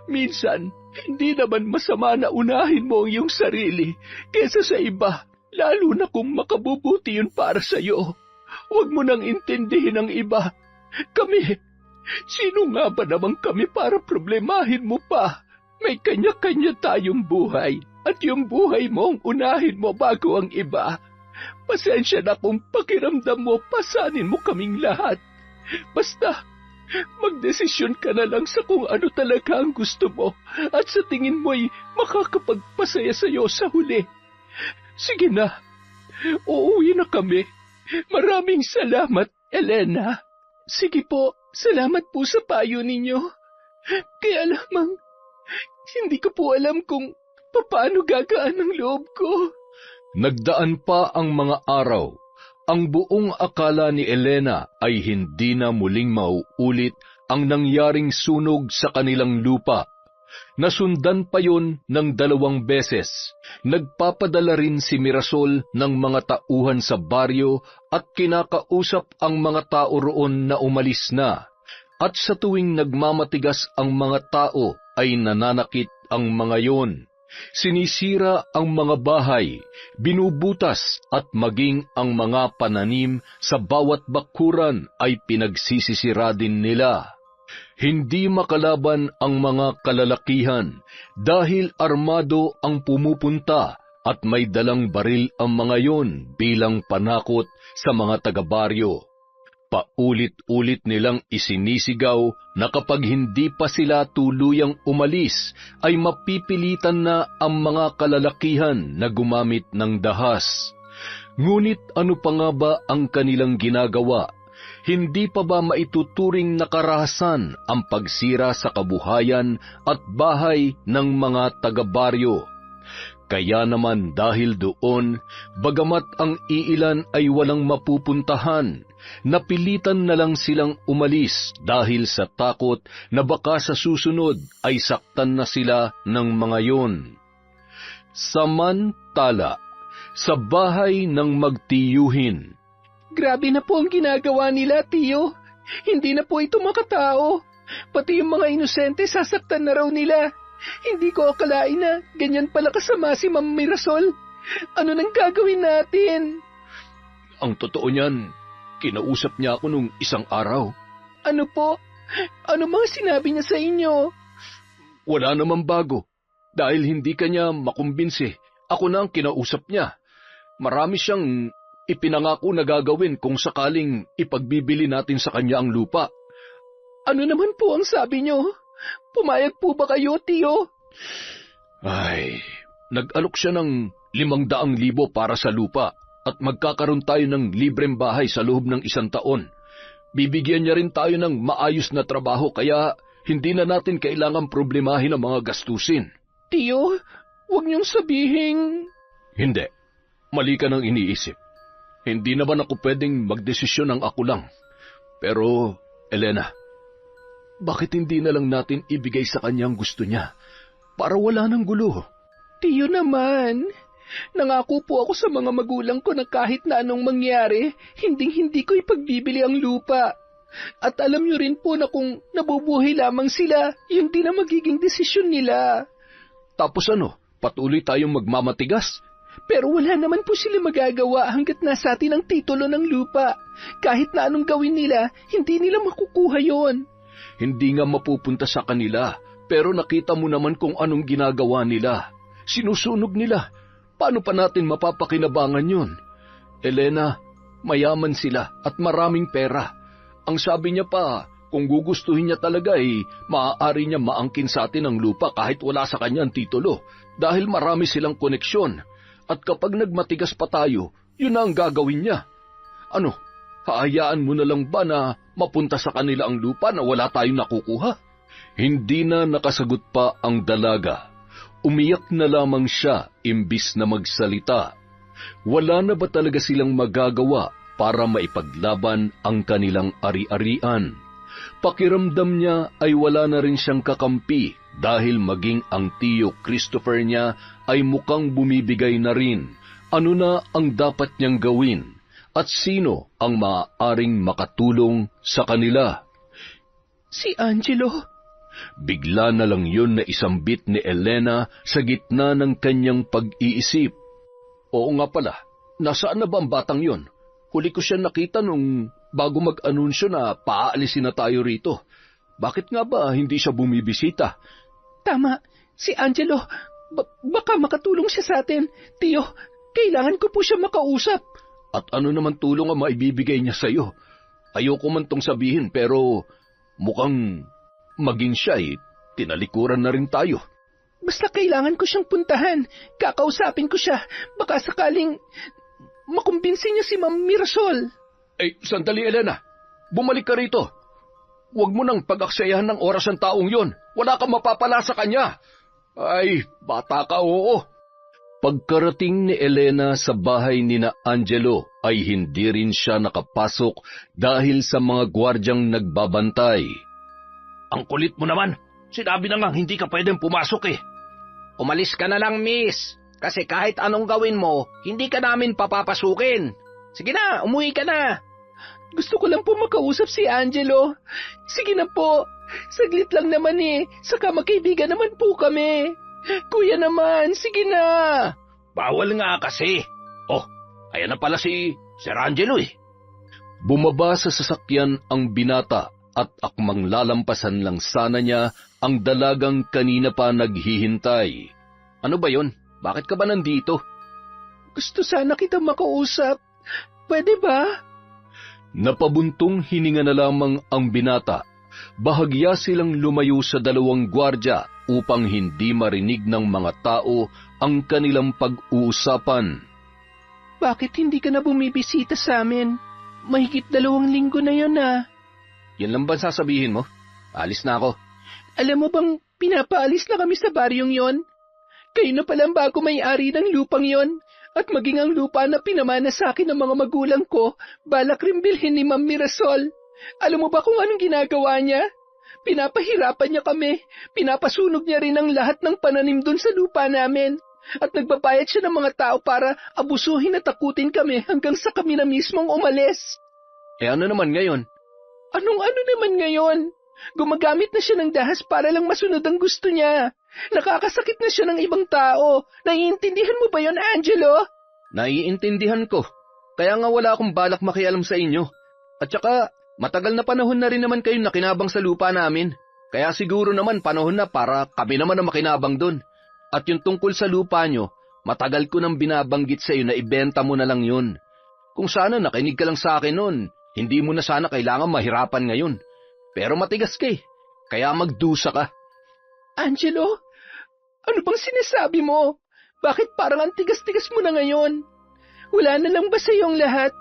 Minsan, hindi naman masama na unahin mo ang iyong sarili kesa sa iba, lalo na kung makabubuti yun para sa'yo. Huwag mo nang intindihin ang iba. Kami, sino nga ba naman kami para problemahin mo pa? May kanya-kanya tayong buhay at yung buhay mo ang unahin mo bago ang iba. Pasensya na kung pakiramdam mo, pasanin mo kaming lahat. Basta, magdesisyon ka na lang sa kung ano talaga ang gusto mo at sa tingin mo'y makakapagpasaya sa'yo sa huli. Sige na, uuwi na kami. Maraming salamat, Elena. Sige po, salamat po sa payo ninyo. Kaya lamang, hindi ko po alam kung paano gagaan ang loob ko. Nagdaan pa ang mga araw. Ang buong akala ni Elena ay hindi na muling mauulit ang nangyaring sunog sa kanilang lupa. Nasundan pa yon ng 2 beses. Nagpapadala rin si Mirasol ng mga tauhan sa baryo at kinakausap ang mga tao roon na umalis na. At sa tuwing nagmamatigas ang mga tao ay nananakit ang mga yon. Sinisira ang mga bahay, binubutas at maging ang mga pananim sa bawat bakuran ay pinagsisisira din nila. Hindi makalaban ang mga kalalakihan dahil armado ang pumupunta at may dalang baril ang mga yon bilang panakot sa mga taga-baryo. Paulit-ulit nilang isinisigaw na kapag hindi pa sila tuluyang umalis, ay mapipilitan na ang mga kalalakihan na gumamit ng dahas. Ngunit ano pa nga ba ang kanilang ginagawa? Hindi pa ba maituturing na karahasan ang pagsira sa kabuhayan at bahay ng mga taga-baryo? Kaya naman dahil doon, bagamat ang iilan ay walang mapupuntahan, napilitan na lang silang umalis dahil sa takot na baka sa susunod ay saktan na sila ng mga yon. Samantala, sa bahay ng magtiyuhin. Grabe na po ang ginagawa nila, tiyo. Hindi na po ito makatao. Pati yung mga inosente sasaktan na raw nila. Hindi ko akalain na ganyan pala kasama si Ma'am Mirasol. Ano nang gagawin natin? Ang totoo niyan, kinausap niya ako nung isang araw. Ano po? Ano mga sinabi niya sa inyo? Wala namang bago. Dahil hindi kanya makumbinsi, ako na ang kinausap niya. Marami siyang ipinangako na gagawin kung sakaling ipagbibili natin sa kanya ang lupa. Ano naman po ang sabi niyo? Pumayag po ba kayo, tiyo? Ay, nag-alok siya ng 500,000 para sa lupa at magkakaroon tayo ng libreng bahay sa loob ng 1 taon. Bibigyan niya rin tayo ng maayos na trabaho kaya hindi na natin kailangang problemahin ang mga gastusin. Tiyo, huwag niyong sabihin... Hindi. Mali ka nang iniisip. Hindi naman ako pwedeng magdesisyon ng ako lang. Pero, Elena, bakit hindi na lang natin ibigay sa kanya ang gusto niya para wala ng gulo? Tiyo naman, nangako po ako sa mga magulang ko na kahit na anong mangyari, hindi ko ipagbibili ang lupa. At alam niyo rin po na kung nabubuhay lamang sila, yun din ang magiging desisyon nila. Tapos ano, patuloy tayong magmamatigas? Pero wala naman po sila magagawa hanggat nasa atin ang titulo ng lupa. Kahit na anong gawin nila, hindi nila makukuha yon. Hindi nga mapupunta sa kanila, pero nakita mo naman kung anong ginagawa nila. Sinusunog nila. Paano pa natin mapapakinabangan yun? Elena, mayaman sila at maraming pera. Ang sabi niya pa, kung gugustuhin niya talaga maaari niya maangkin sa atin ang lupa kahit wala sa kanya ang titulo dahil marami silang koneksyon. At kapag nagmatigas pa tayo, yun na ang gagawin niya. Ano, haayaan mo na lang ba na mapunta sa kanila ang lupa na wala tayong nakukuha? Hindi na nakasagot pa ang dalaga. Umiyak na lamang siya imbis na magsalita. Wala na ba talaga silang magagawa para maipaglaban ang kanilang ari-arian? Pakiramdam niya ay wala na rin siyang kakampi dahil maging ang tiyo Christopher niya ay mukhang bumibigay na rin. Ano na ang dapat niyang gawin? At sino ang maaaring makatulong sa kanila? Si Angelo. Bigla na lang yun na isambit ni Elena sa gitna ng kanyang pag-iisip. Oo nga pala, nasaan na ba ang batang yon? Huli ko siya nakita nung bago mag-anunsyo na paaalisin na tayo rito. Bakit nga ba hindi siya bumibisita? Tama, si Angelo. Baka makatulong siya sa atin. Tiyo, kailangan ko po siya makausap. At ano naman tulong ang maibibigay niya sa'yo? Ayoko man tong sabihin pero mukhang maging siya tinalikuran na rin tayo. Basta kailangan ko siyang puntahan. Kakausapin ko siya. Baka sakaling makumbinsi niya si Ma'am Mirasol. Sandali Elena. Bumalik ka rito. Huwag mo nang pag-aksayahan ng oras ang taong yon. Wala kang mapapala sa kanya. Ay, bata ka, oo. Pagkarating ni Elena sa bahay ni na Angelo ay hindi rin siya nakapasok dahil sa mga gwardyang nagbabantay. Ang kulit mo naman. Sinabi na nga hindi ka pwedeng pumasok eh. Umalis ka na lang, miss. Kasi kahit anong gawin mo, hindi ka namin papapasukin. Sige na, umuwi ka na. Gusto ko lang po makausap si Angelo. Sige na po. Saglit lang naman Saka magkaibigan naman po kami. Kuya naman, sige na. Bawal nga kasi. Oh, ayan na pala si Sir Angelo eh. Bumaba sa sasakyan ang binata at akmang lalampasan lang sana niya ang dalagang kanina pa naghihintay. Ano ba yon? Bakit ka ba nandito? Gusto sana kita makausap. Pwede ba? Napabuntong hininga na lamang ang binata. Bahagya silang lumayo sa dalawang gwardya upang hindi marinig ng mga tao ang kanilang pag-uusapan. Bakit hindi ka na bumibisita sa amin? Mahigit 2 linggo na yon Yan lang ba sasabihin mo? Alis na ako. Alam mo bang pinapaalis na kami sa baryong yon? Kayo na palang bago may-ari ng lupang yon. At maging ang lupa na pinamana sa akin ng mga magulang ko, balak rin bilhin ni Ma'am Mirasol. Alam mo ba kung anong ginagawa niya? Pinapahirapan niya kami. Pinapasunog niya rin ang lahat ng pananim doon sa lupa namin. At nagbabayad siya ng mga tao para abusuhin at takutin kami hanggang sa kami na mismong umalis. Ano naman ngayon? Anong ano naman ngayon? Gumagamit na siya ng dahas para lang masunod ang gusto niya. Nakakasakit na siya ng ibang tao. Naiintindihan mo ba yon, Angelo? Naiintindihan ko. Kaya nga wala akong balak makialam sa inyo. At saka, matagal na panahon na rin naman kayong nakinabang sa lupa namin. Kaya siguro naman panahon na para kami naman ang makinabang dun. At yung tungkol sa lupa nyo, matagal ko nang binabanggit sa iyo na ibenta mo na lang yun. Kung sana nakinig ka lang sa akin nun, hindi mo na sana kailangan mahirapan ngayon. Pero matigas ka kaya magdusa ka. Angelo, ano bang sinasabi mo? Bakit parang ang tigas-tigas mo na ngayon? Wala na lang ba sa iyong lahat?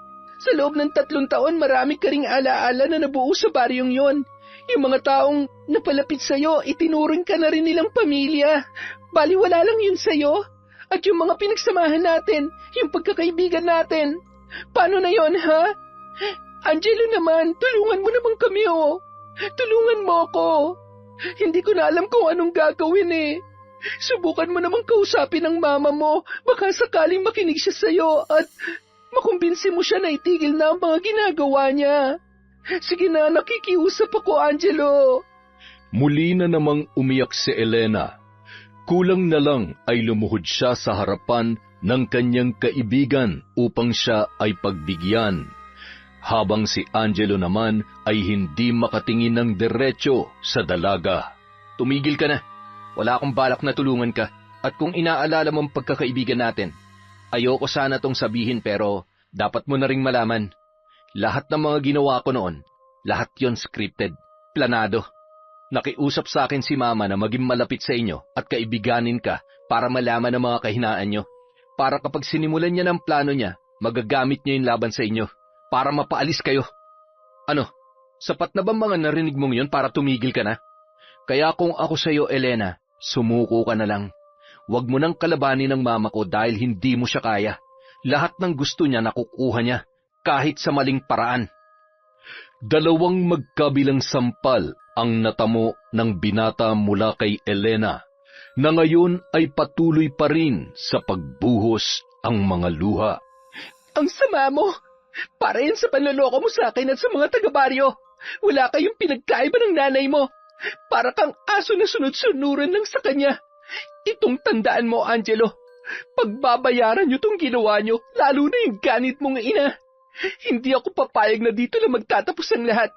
Sa loob ng 3 taon, marami ka ring alaala na nabuo sa baryong yon. Yung mga taong napalapit sa iyo, itinuring ka na rin nilang pamilya. Baliwala lang yun sa iyo. At yung mga pinagsamahan natin, yung pagkakaibigan natin. Paano na yon, ha? Angelo naman, tulungan mo naman kami, Tulungan mo ako. Hindi ko na alam kung anong gagawin Subukan mo namang kausapin ang mama mo. Baka sakaling makinig siya sa'yo at makumbinsi mo siya na itigil na ang mga ginagawa niya. Sige na, nakikiusap ako, Angelo. Muli na namang umiyak si Elena. Kulang na lang ay lumuhod siya sa harapan ng kanyang kaibigan upang siya ay pagbigyan. Habang si Angelo naman ay hindi makatingin ng diretso sa dalaga. Tumigil ka na. Wala akong balak na tulungan ka. At kung inaalala mong pagkakaibigan natin, ayoko sana tong sabihin pero dapat mo na ring malaman. Lahat ng mga ginawa ko noon, lahat yon scripted, planado. Nakiusap sa akin si Mama na maging malapit sa inyo at kaibiganin ka para malaman ang mga kahinaan nyo. Para kapag sinimulan niya ng plano niya, magagamit niya yung laban sa inyo. para mapaalis kayo. Ano, sapat na ba mga narinig mong yon para tumigil ka na? Kaya kung ako sa'yo, Elena, sumuko ka na lang. Huwag mo nang kalabanin ang mama ko dahil hindi mo siya kaya. Lahat ng gusto niya nakukuha niya, kahit sa maling paraan. Dalawang magkabilang sampal ang natamo ng binata mula kay Elena, na ngayon ay patuloy pa rin sa pagbuhos ang mga luha. Ang sama mo! Para yan sa panloloko mo sa akin at sa mga taga-baryo. Wala kayong pinagkaiba ng nanay mo. Para kang aso na sunod-sunuran lang sa kanya. Itong tandaan mo, Angelo. Pagbabayaran niyo tong ginawa niyo, lalo na yung ganit mong ina. Hindi ako papayag na dito na magtatapos ang lahat.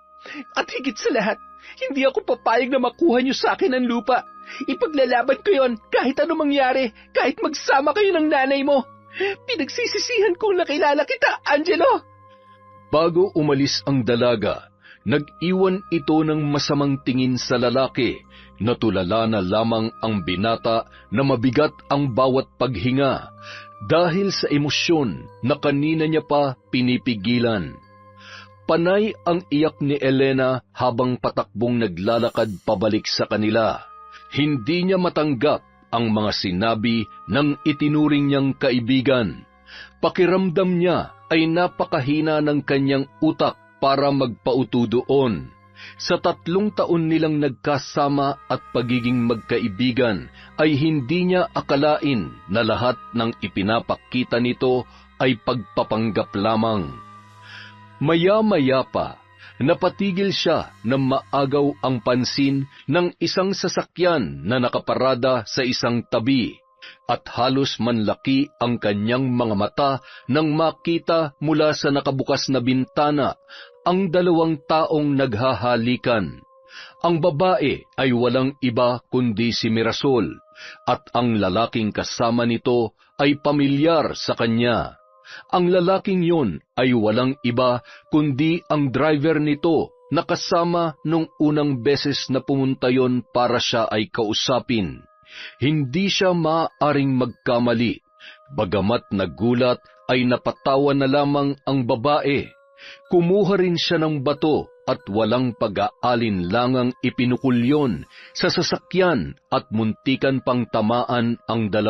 At higit sa lahat, hindi ako papayag na makuha niyo sa akin ang lupa. Ipaglalaban ko yon kahit ano mangyari, kahit magsama kayo ng nanay mo. Pinagsisisihan kong nakilala kita, Angelo! Bago umalis ang dalaga, nag-iwan ito ng masamang tingin sa lalaki. Natulala na lamang ang binata na mabigat ang bawat paghinga dahil sa emosyon na kanina niya pa pinipigilan. Panay ang iyak ni Elena habang patakbong naglalakad pabalik sa kanila. Hindi niya matanggap ang mga sinabi ng itinuring niyang kaibigan. Pakiramdam niya ay napakahina ng kanyang utak para magpauto doon. Sa 3 taon nilang nagkasama at pagiging magkaibigan ay hindi niya akalain na lahat ng ipinapakita nito ay pagpapanggap lamang. Maya-maya pa, napatigil siya na maagaw ang pansin ng isang sasakyan na nakaparada sa isang tabi, at halos manlaki ang kanyang mga mata nang makita mula sa nakabukas na bintana ang 2 taong naghahalikan. Ang babae ay walang iba kundi si Mirasol, at ang lalaking kasama nito ay pamilyar sa kanya. Ang lalaking yon ay walang iba kundi ang driver nito na kasama nung unang beses na pumunta yon para siya ay kausapin. Hindi siya maaaring magkamali. Bagamat nagulat ay napatawa na lamang ang babae. Kumuha rin siya ng bato at walang pag-aalinlangang ipinukul yon sa sasakyan at muntikan pang tamaan ang 2.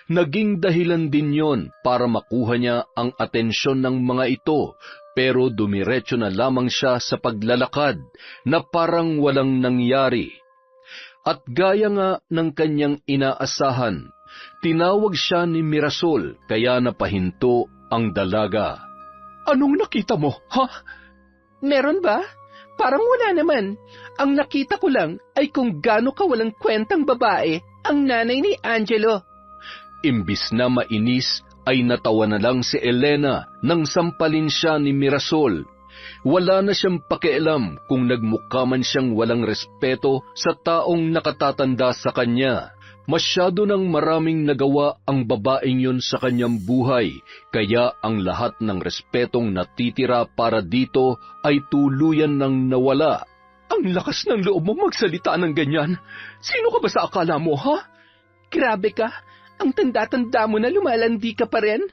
Naging dahilan din yon para makuha niya ang atensyon ng mga ito, pero dumiretso na lamang siya sa paglalakad na parang walang nangyari. At gaya nga ng kanyang inaasahan, tinawag siya ni Mirasol kaya napahinto ang dalaga. Anong nakita mo, ha? Meron ba? Parang wala naman. Ang nakita ko lang ay kung gaano kawalang kwentang babae ang nanay ni Angelo. Imbis na mainis, ay natawa na lang si Elena nang sampalin siya ni Mirasol. Wala na siyang pakialam kung nagmukha man siyang walang respeto sa taong nakatatanda sa kanya. Masyado nang maraming nagawa ang babaeng yun sa kanyang buhay, kaya ang lahat ng respetong natitira para dito ay tuluyan nang nawala. Ang lakas ng loob mo magsalita ng ganyan. Sino ka ba sa akala mo, ha? Grabe ka. Ang tanda-tanda mo na lumalandi ka pa rin.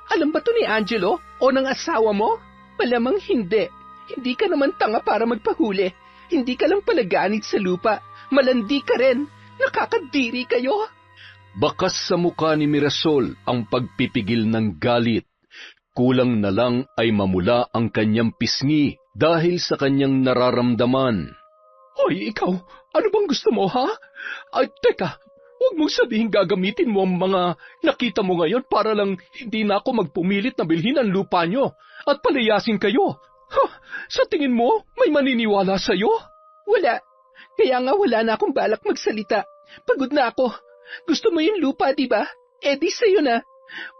Alam ba to ni Angelo o ng asawa mo? Malamang hindi. Hindi ka naman tanga para magpahuli. Hindi ka lang palaganit sa lupa. Malandi ka rin. Nakakadiri kayo. Bakas sa mukha ni Mirasol ang pagpipigil ng galit. Kulang na lang ay mamula ang kanyang pisngi dahil sa kanyang nararamdaman. Hoy, ikaw, ano bang gusto mo, ha? Ay, teka, huwag mong sabihin gagamitin mo ang mga nakita mo ngayon para lang hindi na ako magpumilit na bilhin ang lupa nyo at palayasin kayo. Ha, sa tingin mo, may maniniwala sa'yo? Wala. Kaya nga wala na akong balak magsalita. Pagod na ako. Gusto mo yung lupa, di ba? Eh di sa'yo na.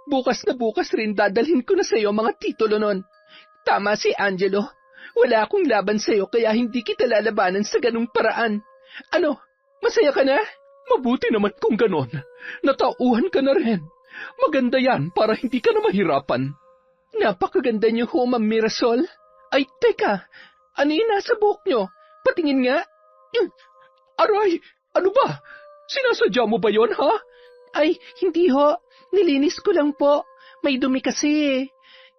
Bukas na bukas rin dadalhin ko na sa'yo mga titulo nun. Tama si Angelo. Wala akong laban sa'yo kaya hindi kita lalabanan sa ganung paraan. Ano, masaya ka na? Mabuti naman kung ganon. Natauhan ka na rin. Maganda yan para hindi ka na mahirapan. Napakaganda niyo ho, Ma'am Mirasol. Ay, teka. Ano yung nasa buhok niyo? Patingin nga. Aray, ano ba? Sinasadya mo ba yon, ha? Ay, hindi ho. Nilinis ko lang po. May dumi kasi.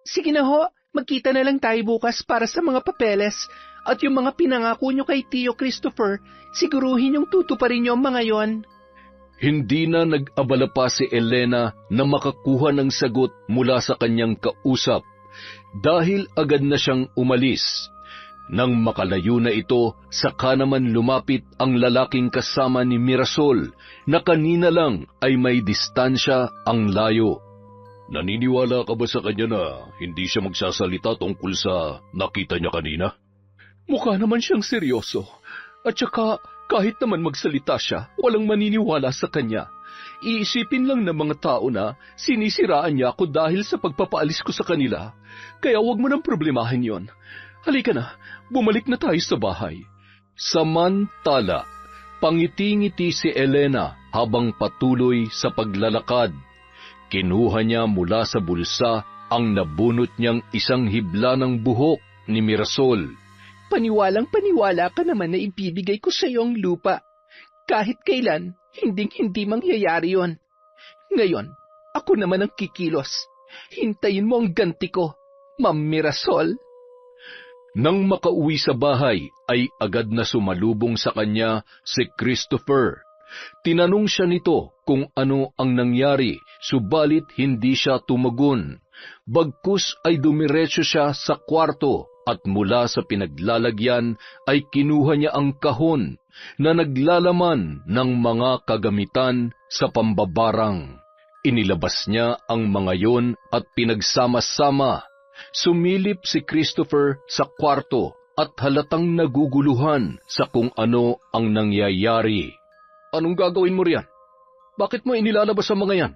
Sige na ho, Magkita na lang tayo bukas para sa mga papeles at yung mga pinangako nyo kay Tio Christopher, siguruhin yung tutuparin nyo ang mga yon. Hindi na nag-abala pa si Elena na makakuha ng sagot mula sa kanyang kausap dahil agad na siyang umalis. Nang makalayo na ito, saka naman lumapit ang lalaking kasama ni Mirasol na kanina lang ay may distansya ang layo. Naniniwala ka ba sa kanya na hindi siya magsasalita tungkol sa nakita niya kanina? Mukha naman siyang seryoso. At saka, kahit naman magsalita siya, walang maniniwala sa kanya. Iisipin lang ng mga tao na sinisiraan niya ako dahil sa pagpapaalis ko sa kanila. Kaya wag mo nang problemahin yon. Halika na, bumalik na tayo sa bahay. Samantala, pangiti-ngiti si Elena habang patuloy sa paglalakad. Kinuha niya mula sa bulsa ang nabunot niyang isang hibla ng buhok ni Mirasol. Paniwalang-paniwala ka naman na ibibigay ko sa iyo ang lupa. Kahit kailan, hinding-hindi mangyayari yon. Ngayon, ako naman ang kikilos. Hintayin mo ang ganti ko, Ma'am Mirasol. Nang makauwi sa bahay, ay agad na sumalubong sa kanya si Christopher. Tinanong siya nito kung ano ang nangyari, subalit hindi siya tumagon. Bagkus ay dumiretso siya sa kwarto at mula sa pinaglalagyan ay kinuha niya ang kahon na naglalaman ng mga kagamitan sa pambabarang. Inilabas niya ang mga yon at pinagsama-sama. Sumilip si Christopher sa kwarto at halatang naguguluhan sa kung ano ang nangyayari. Anong gagawin mo riyan? Bakit mo inilalabas ang mga yan?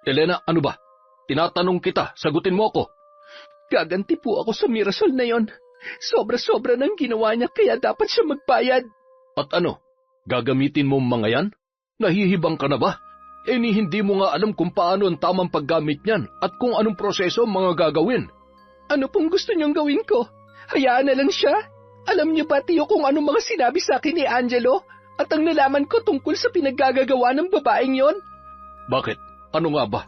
Elena, ano ba? Tinatanong kita, sagutin mo ako. Gaganti po ako sa Mirasol na yon. Sobra-sobra nang ginawa niya kaya dapat siya magbayad. At ano? Gagamitin mo mga yan? Nahihibang ka na ba? Hindi mo nga alam kung paano ang tamang paggamit niyan at kung anong proseso ang mga gagawin. Ano pong gusto niyong gawin ko? Hayaan na lang siya? Alam niyo ba, Tio, kung anong mga sinabi sa akin ni Angelo? At ang nalaman ko tungkol sa pinaggagawa ng babaeng yon? Bakit? Ano nga ba?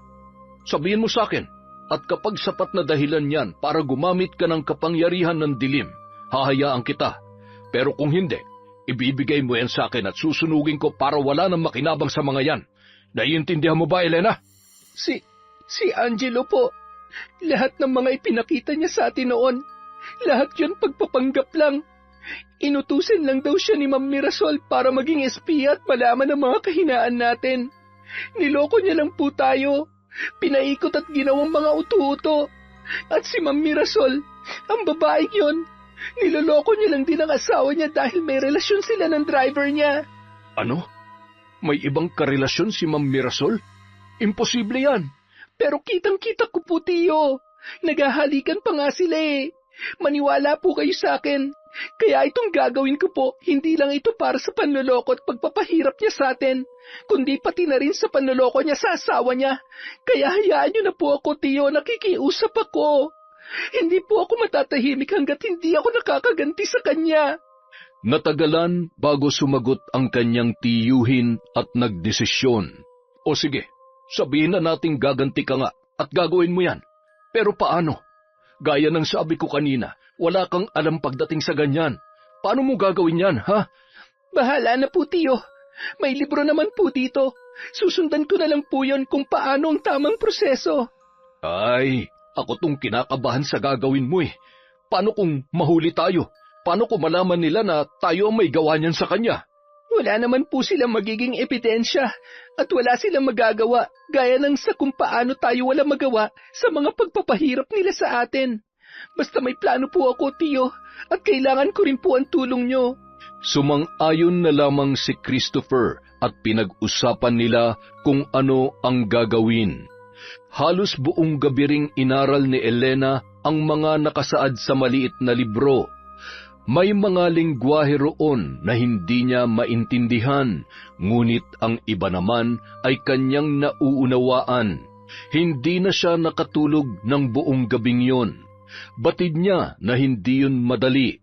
Sabihin mo sa akin. At kapag sapat na dahilan yan para gumamit ka ng kapangyarihan ng dilim, hahayaan kita. Pero kung hindi, ibibigay mo yan sa akin at susunugin ko para wala nang makinabang sa mga yan. Naiintindihan mo ba, Elena? Si Angelo po. Lahat ng mga ipinakita niya sa atin noon, lahat yun pagpapanggap lang. Inutusan lang daw siya ni Ma'am Mirasol para maging espiya at malaman ang mga kahinaan natin. Niloko niya lang po tayo. Pinaikot at ginawang mga utu-uto. At si Ma'am Mirasol, ang babaeng yon, niloloko niya lang din ang asawa niya dahil may relasyon sila ng driver niya. Ano? May ibang karelasyon si Ma'am Mirasol? Imposible yan. Pero kitang-kita ko po, Tio. Naghahalikan pa nga sila eh. Maniwala po kayo sa akin. Kaya itong gagawin ko po, hindi lang ito para sa panloloko at pagpapahirap niya sa atin, kundi pati na rin sa panloloko niya sa asawa niya. Kaya hayaan niyo na po ako, Tio, nakikiusap ako. Hindi po ako matatahimik hanggat hindi ako nakakaganti sa kanya. Natagalan bago sumagot ang kanyang tiyuhin at nagdesisyon. O sige, sabihin na nating gaganti ka nga at gagawin mo yan. Pero paano? Gaya ng sabi ko kanina, wala kang alam pagdating sa ganyan. Paano mo gagawin yan, ha? Bahala na po, Tio. May libro naman po dito. Susundan ko na lang po yon kung paano ang tamang proseso. Ay, ako tong kinakabahan sa gagawin mo eh. Paano kung mahuli tayo? Paano kung malaman nila na tayo ang may gawa niyan sa kanya? Wala naman po silang magiging ebidensya at wala silang magagawa gaya ng sa kung paano tayo wala magawa sa mga pagpapahirap nila sa atin. Basta may plano po ako, Tio, at kailangan ko rin po ang tulong nyo. Sumang-ayon na lamang si Christopher at pinag-usapan nila kung ano ang gagawin. Halos buong gabi ring inaral ni Elena ang mga nakasaad sa maliit na libro. May mga lengguwahe roon na hindi niya maintindihan, ngunit ang iba naman ay kanyang nauunawaan. Hindi na siya nakatulog ng buong gabing yon. Batid niya na hindi yun madali.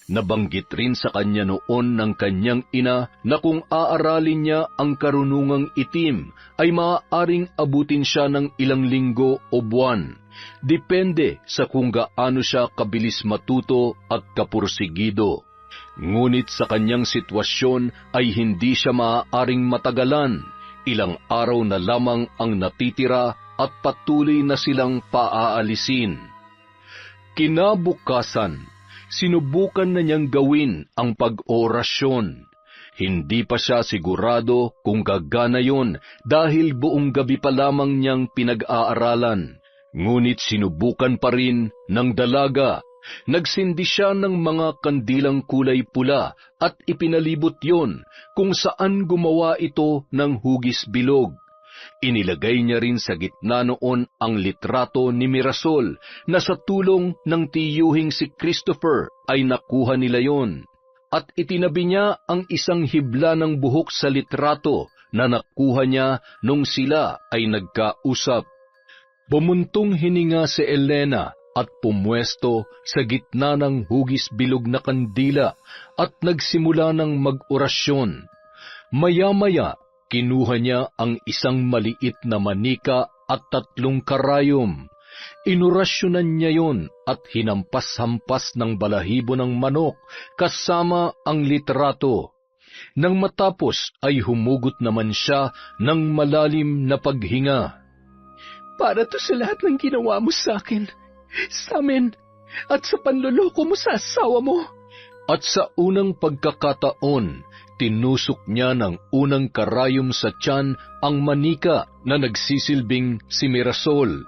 Nabanggit rin sa kanya noon ng kanyang ina na kung aaralin niya ang karunungang itim ay maaaring abutin siya ng ilang linggo o buwan. Depende sa kung gaano siya kabilis matuto at kapursigido. Ngunit sa kanyang sitwasyon ay hindi siya maaaring matagalan. Ilang araw na lamang ang natitira at patuloy na silang paaalisin. Kinabukasan, sinubukan na niyang gawin ang pag-orasyon. Hindi pa siya sigurado kung gagana yon dahil buong gabi pa lamang niyang pinag-aaralan. Ngunit sinubukan pa rin ng dalaga. Nagsindi siya ng mga kandilang kulay pula at ipinalibot yon kung saan gumawa ito ng hugis bilog. Inilagay niya rin sa gitna noon ang litrato ni Mirasol na sa tulong ng tiyuhing si Christopher ay nakuha nila yon. At itinabi niya ang isang hibla ng buhok sa litrato na nakuha niya nung sila ay nagkausap. Bumuntong hininga si Elena at pumwesto sa gitna ng hugis bilog na kandila at nagsimula ng mag-orasyon. Maya-maya, kinuha niya ang isang maliit na manika at 3 karayom. Inurasyonan niya yon at hinampas-hampas ng balahibo ng manok kasama ang litrato. Nang matapos ay humugot naman siya ng malalim na paghinga. Para to sa lahat ng ginawa mo sa akin, sa amin, at sa panloloko mo sa asawa mo. At sa unang pagkakataon, tinusok niya ng unang karayom sa tiyan ang manika na nagsisilbing si Mirasol.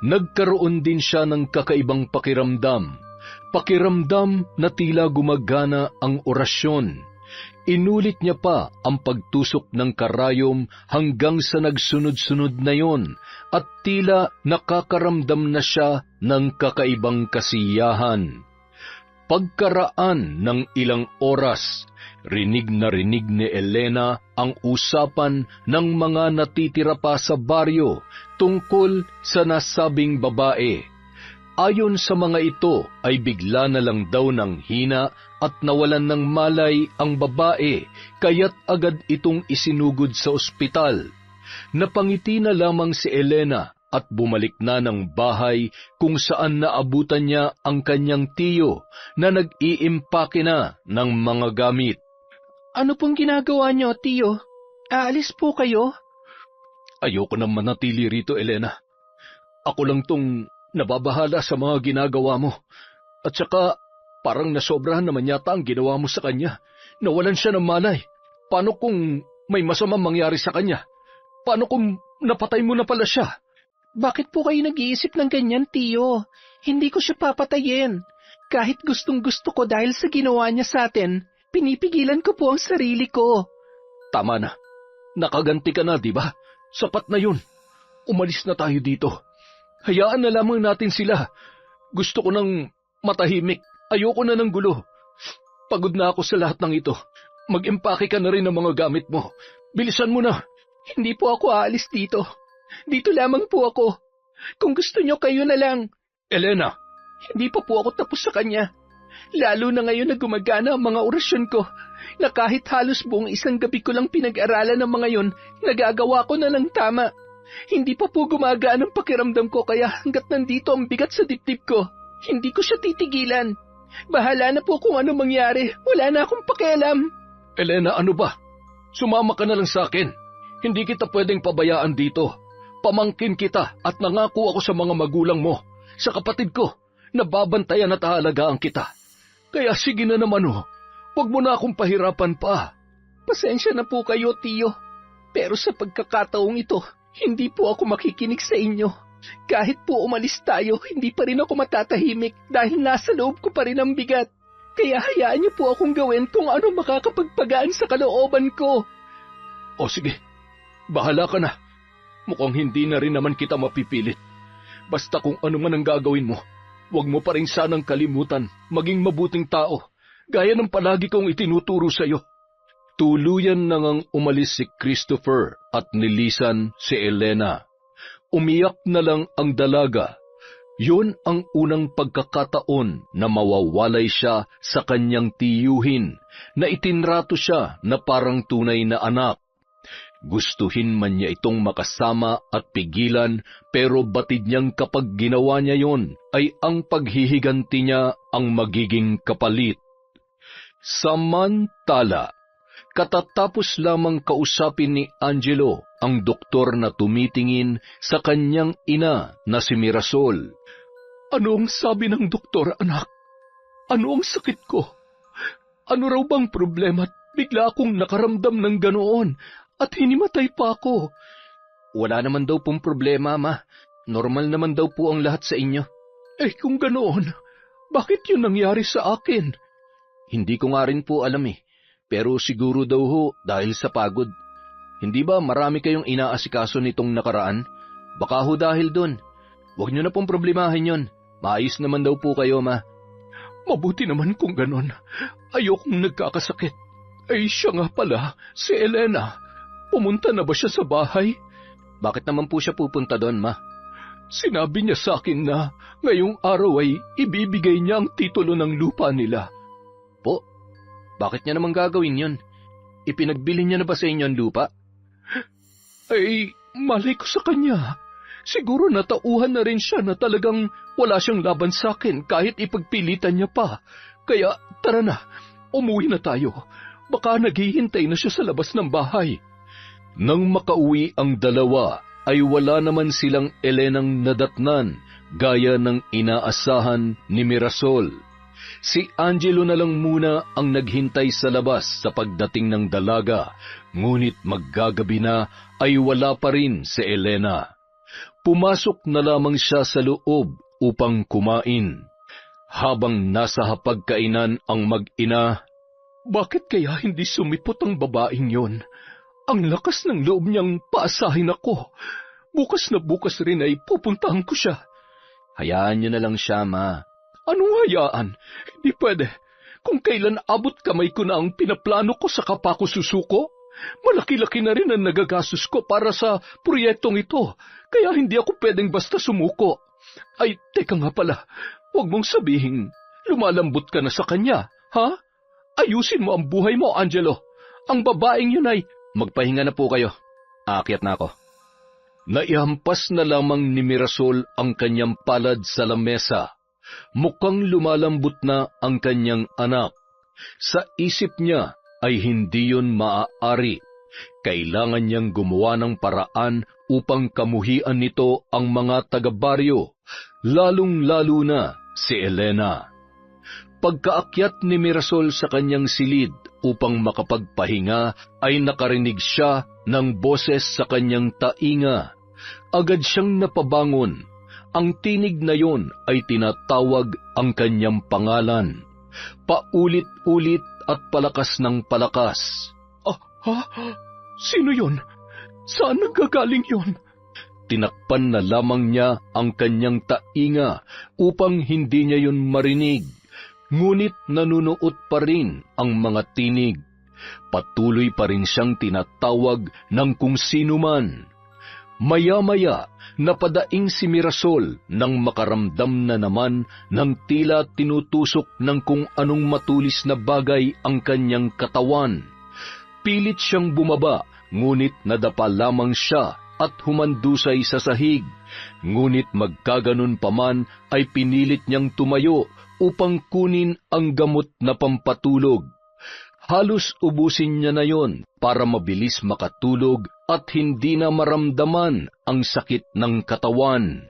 Nagkaroon din siya ng kakaibang pakiramdam. Pakiramdam na tila gumagana ang orasyon. Inulit niya pa ang pagtusok ng karayom hanggang sa nagsunod-sunod na yon at tila nakakaramdam na siya ng kakaibang kasiyahan. Pagkaraan ng ilang oras, rinig na rinig ni Elena ang usapan ng mga natitira pa sa baryo tungkol sa nasabing babae. Ayon sa mga ito ay bigla na lang daw ng hina at nawalan ng malay ang babae, kaya't agad itong isinugod sa ospital. Napangiti na lamang si Elena at bumalik na ng bahay kung saan naabutan niya ang kanyang tiyo na nag-iimpake na ng mga gamit. Ano pong ginagawa niyo, tiyo? Aalis po kayo? Ayoko nang manatili rito, Elena. Ako lang tong nababahala sa mga ginagawa mo. At saka, parang nasobrahan naman yata ang ginawa mo sa kanya. Nawalan siya ng malay. Paano kung may masamang mangyari sa kanya? Paano kung napatay mo na pala siya? Bakit po kayo nag-iisip ng ganyan, tiyo? Hindi ko siya papatayin. Kahit gustong-gusto ko dahil sa ginawa niya sa atin, pinipigilan ko po ang sarili ko. Tama na. Nakaganti ka na, di ba? Sapat na yun. Umalis na tayo dito. Hayaan na lamang natin sila. Gusto ko nang matahimik. Ayoko na ng gulo. Pagod na ako sa lahat ng ito. Mag-impake ka na rin ng mga gamit mo. Bilisan mo na. Hindi po ako aalis dito. Dito lamang po ako. Kung gusto niyo, kayo na lang. Elena! Hindi pa po ako tapos sa kanya. Lalo na ngayon na gumagana ang mga orasyon ko, na kahit halos buong isang gabi ko lang pinag-aralan ng mga yon, nagagawa ko na ng tama. Hindi pa po gumagana ang pakiramdam ko kaya hanggat nandito ang bigat sa dibdib ko, hindi ko siya titigilan. Bahala na po kung ano mangyari, wala na akong pakialam. Elena, ano ba? Sumama ka na lang sa akin. Hindi kita pwedeng pabayaan dito. Pamangkin kita at nangako ako sa mga magulang mo, sa kapatid ko, na babantayan at aalagaan kita. Kaya sige na naman huwag mo na akong pahirapan pa. Pasensya na po kayo, tiyo. Pero sa pagkakataong ito, hindi po ako makikinig sa inyo. Kahit po umalis tayo, hindi pa rin ako matatahimik dahil nasa loob ko pa rin ang bigat. Kaya hayaan niyo po akong gawin kung ano makakapagpagaan sa kalooban ko. O sige, bahala ka na. Mukhang hindi na rin naman kita mapipilit. Basta kung ano man ang gagawin mo, huwag mo pa rin sanang kalimutan maging mabuting tao, gaya ng palagi kong itinuturo sa iyo. Tuluyan na ngang umalis si Christopher at nilisan si Elena. Umiyak na lang ang dalaga. Yun ang unang pagkakataon na mawawalay siya sa kanyang tiyuhin, na itinrato siya na parang tunay na anak. Gustuhin man niya itong makasama at pigilan, pero batid niyang kapag ginawa niya yon, ay ang paghihiganti niya ang magiging kapalit. Samantala, katatapos lamang kausapin ni Angelo ang doktor na tumitingin sa kanyang ina na si Mirasol. Ano ang sabi ng doktor, anak? Ano ang sakit ko? Ano raw bang problema at bigla akong nakaramdam ng ganoon at hinimatay pa ako? Wala naman daw pong problema, Ma. Normal naman daw po ang lahat sa inyo. Eh kung ganoon, bakit yun nangyari sa akin? Hindi ko nga rin po alam pero siguro daw ho dahil sa pagod. Hindi ba marami kayong inaasikaso nitong nakaraan? Baka ho dahil dun. Huwag niyo na pong problemahin yon. Maayos naman daw po kayo, Ma. Mabuti naman kung ganon. Ayokong nagkakasakit. Ay siya nga pala, si Elena. Pumunta na ba siya sa bahay? Bakit naman po siya pupunta doon, Ma? Sinabi niya sa akin na ngayong araw ay ibibigay niya ang titulo ng lupa nila. Po, bakit niya naman gagawin yon? Ipinagbili niya na ba sa inyo ang lupa? Ay, malay ko sa kanya. Siguro natauhan na rin siya na talagang wala siyang laban sa akin kahit ipagpilitan niya pa. Kaya tara na, umuwi na tayo. Baka naghihintay na siya sa labas ng bahay. Nang makauwi ang dalawa, ay wala naman silang Elenang nadatnan gaya ng inaasahan ni Mirasol. Si Angelo na lang muna ang naghintay sa labas sa pagdating ng dalaga, ngunit maggagabi na ay wala pa rin si Elena. Pumasok na lamang siya sa loob upang kumain. Habang nasa hapagkainan ang mag-ina, bakit kaya hindi sumipot ang babaeng yon? Ang lakas ng loob niyang paasahin ako. Bukas na bukas rin ay pupuntahan ko siya. Hayaan niyo na lang siya, Ma. Anong hayaan? Hindi pwede. Kung kailan abot kamay ko na ang pinaplano ko sa kapako susuko, malaki-laki na rin ang nagagastos ko para sa proyektong ito, kaya hindi ako pwedeng basta sumuko. Ay, teka nga pala, huwag mong sabihin, lumalambot ka na sa kanya, ha? Ayusin mo ang buhay mo, Angelo. Ang babaeng yun ay... Magpahinga na po kayo. Aakyat na ako. Naihampas na lamang ni Mirasol ang kanyang palad sa lamesa. Mukhang lumalambot na ang kanyang anak. Sa isip niya ay hindi yun maaari. Kailangan niyang gumawa ng paraan upang kamuhian nito ang mga taga-baryo, lalong-lalo na si Elena. Pagkaakyat ni Mirasol sa kanyang silid upang makapagpahinga, ay nakarinig siya ng boses sa kanyang tainga. Agad siyang napabangon. Ang tinig na yon ay tinatawag ang kanyang pangalan. Paulit-ulit at palakas ng palakas. Sino yon? Saan nanggagaling yon? Tinakpan na lamang niya ang kanyang tainga upang hindi niya yon marinig. Ngunit nanunuot pa rin ang mga tinig. Patuloy pa rin siyang tinatawag ng kung sino man. Maya-maya, napadaing si Mirasol nang makaramdam na naman ng tila tinutusok ng kung anong matulis na bagay ang kanyang katawan. Pilit siyang bumaba, ngunit nadapa lamang siya at humandusay sa sahig. Ngunit magkaganon pa man ay pinilit niyang tumayo upang kunin ang gamot na pampatulog. Halos ubusin niya na yon para mabilis makatulog at hindi na maramdaman ang sakit ng katawan.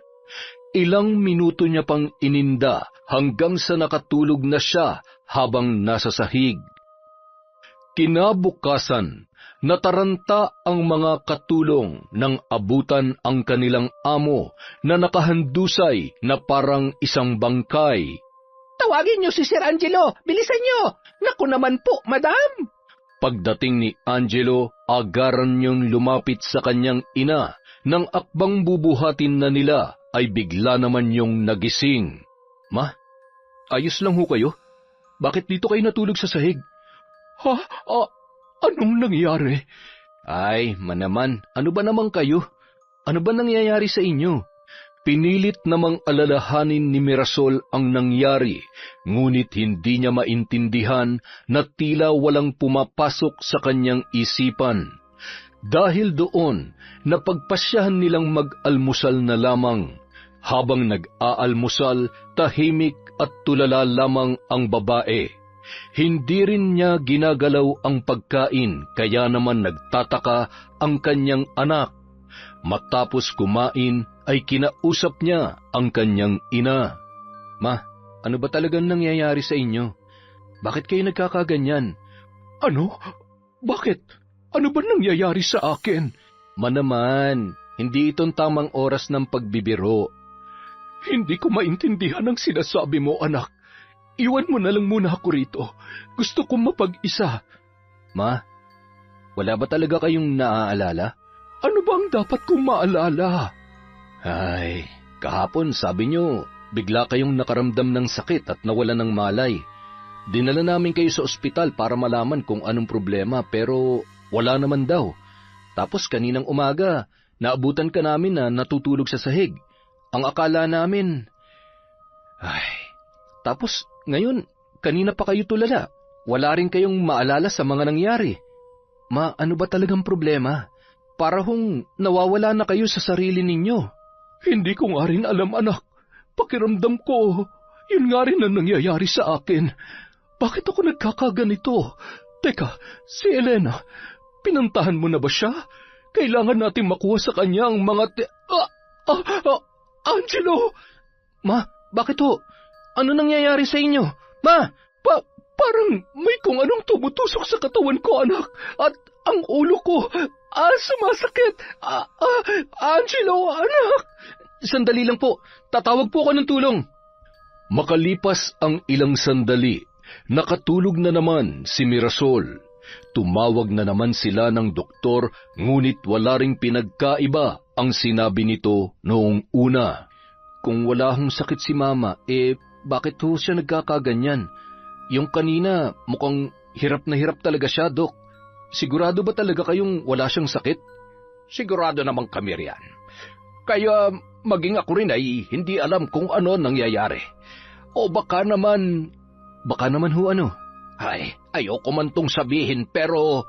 Ilang minuto niya pang ininda hanggang sa nakatulog na siya habang nasa sahig. Kinabukasan, nataranta ang mga katulong nang abutan ang kanilang amo na nakahandusay na parang isang bangkay. Tawagin niyo si Sir Angelo! Bilisan niyo! Naku naman po, madam! Pagdating ni Angelo, agaran niyang lumapit sa kanyang ina. Nang akbang bubuhatin na nila, ay bigla naman niyong nagising. Ma, ayos lang ho kayo? Bakit dito kayo natulog sa sahig? Anong nangyari? Ay, manaman, ano ba naman kayo? Ano ba nangyayari sa inyo? Pinilit namang alalahanin ni Mirasol ang nangyari, ngunit hindi niya maintindihan na tila walang pumapasok sa kanyang isipan. Dahil doon, napagpasyahan nilang mag-almusal na lamang. Habang nag-aalmusal, tahimik at tulala lamang ang babae. Hindi rin niya ginagalaw ang pagkain, kaya naman nagtataka ang kanyang anak. Matapos kumain, ay kinausap niya ang kanyang ina. Ma, ano ba talagang nangyayari sa inyo? Bakit kayo nagkakaganyan? Ano? Bakit? Ano ba nangyayari sa akin? Manaman, hindi itong tamang oras ng pagbibiro. Hindi ko maintindihan ang sinasabi mo, anak. Iwan mo na lang muna ako rito. Gusto kong mapag-isa. Ma, wala ba talaga kayong naaalala? Ano ba ang dapat kong maalala? Ay, kahapon sabi nyo, bigla kayong nakaramdam ng sakit at nawala ng malay. Dinala namin kayo sa ospital para malaman kung anong problema pero wala naman daw. Tapos kaninang umaga, naabutan ka namin na natutulog sa sahig. Ang akala namin... Tapos ngayon, kanina pa kayo tulala. Wala rin kayong maalala sa mga nangyari. Ma, ano ba talagang problema? Para hong nawawala na kayo sa sarili ninyo. Hindi ko nga rin alam, anak. Pakiramdam ko, yun nga rin ang nangyayari sa akin. Bakit ako nagkakaganito? Teka, si Elena, pinuntahan mo na ba siya? Kailangan natin makuha sa kanya ang mga... Angelo! Ma, bakit ho? Ano nangyayari sa inyo? Ma! Parang may kung anong tumutusok sa katawan ko, anak. At ang ulo ko, sumasakit. Angelo, anak! Sandali lang po. Tatawag po ako ng tulong. Makalipas ang ilang sandali, nakatulog na naman si Mirasol. Tumawag na naman sila ng doktor, ngunit wala ring pinagkaiba ang sinabi nito noong una. Kung wala hong sakit si Mama, bakit ho siya nagkakaganyan? Yung kanina, mukhang hirap na hirap talaga siya, Dok. Sigurado ba talaga kayong wala siyang sakit? Sigurado naman kami riyan. Kaya maging ako rin ay hindi alam kung ano nangyayari. O baka naman... Baka naman ho ano? Ay, ayoko man tong sabihin pero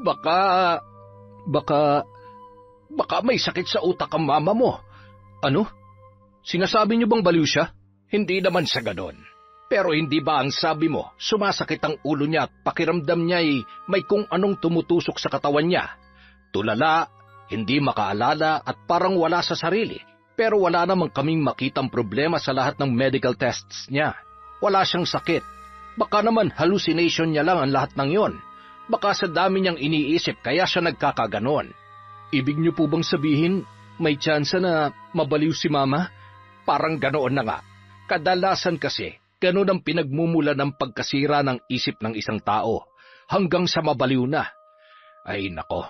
baka may sakit sa utak ang mama mo. Ano? Sinasabi niyo bang baliw siya? Hindi naman sa ganon. Pero hindi ba ang sabi mo, sumasakit ang ulo niya at pakiramdam niya ay may kung anong tumutusok sa katawan niya. Tulala, hindi makaalala at parang wala sa sarili. Pero wala namang kaming makitang problema sa lahat ng medical tests niya. Wala siyang sakit. Baka naman hallucination niya lang ang lahat ng yon. Baka sa dami niyang iniisip kaya siya nagkakaganon. Ibig niyo po bang sabihin may tsansa na mabaliw si Mama? Parang ganoon na nga. Kadalasan kasi, ganun ang pinagmumula ng pagkasira ng isip ng isang tao, hanggang sa mabaliw na. Ay nako.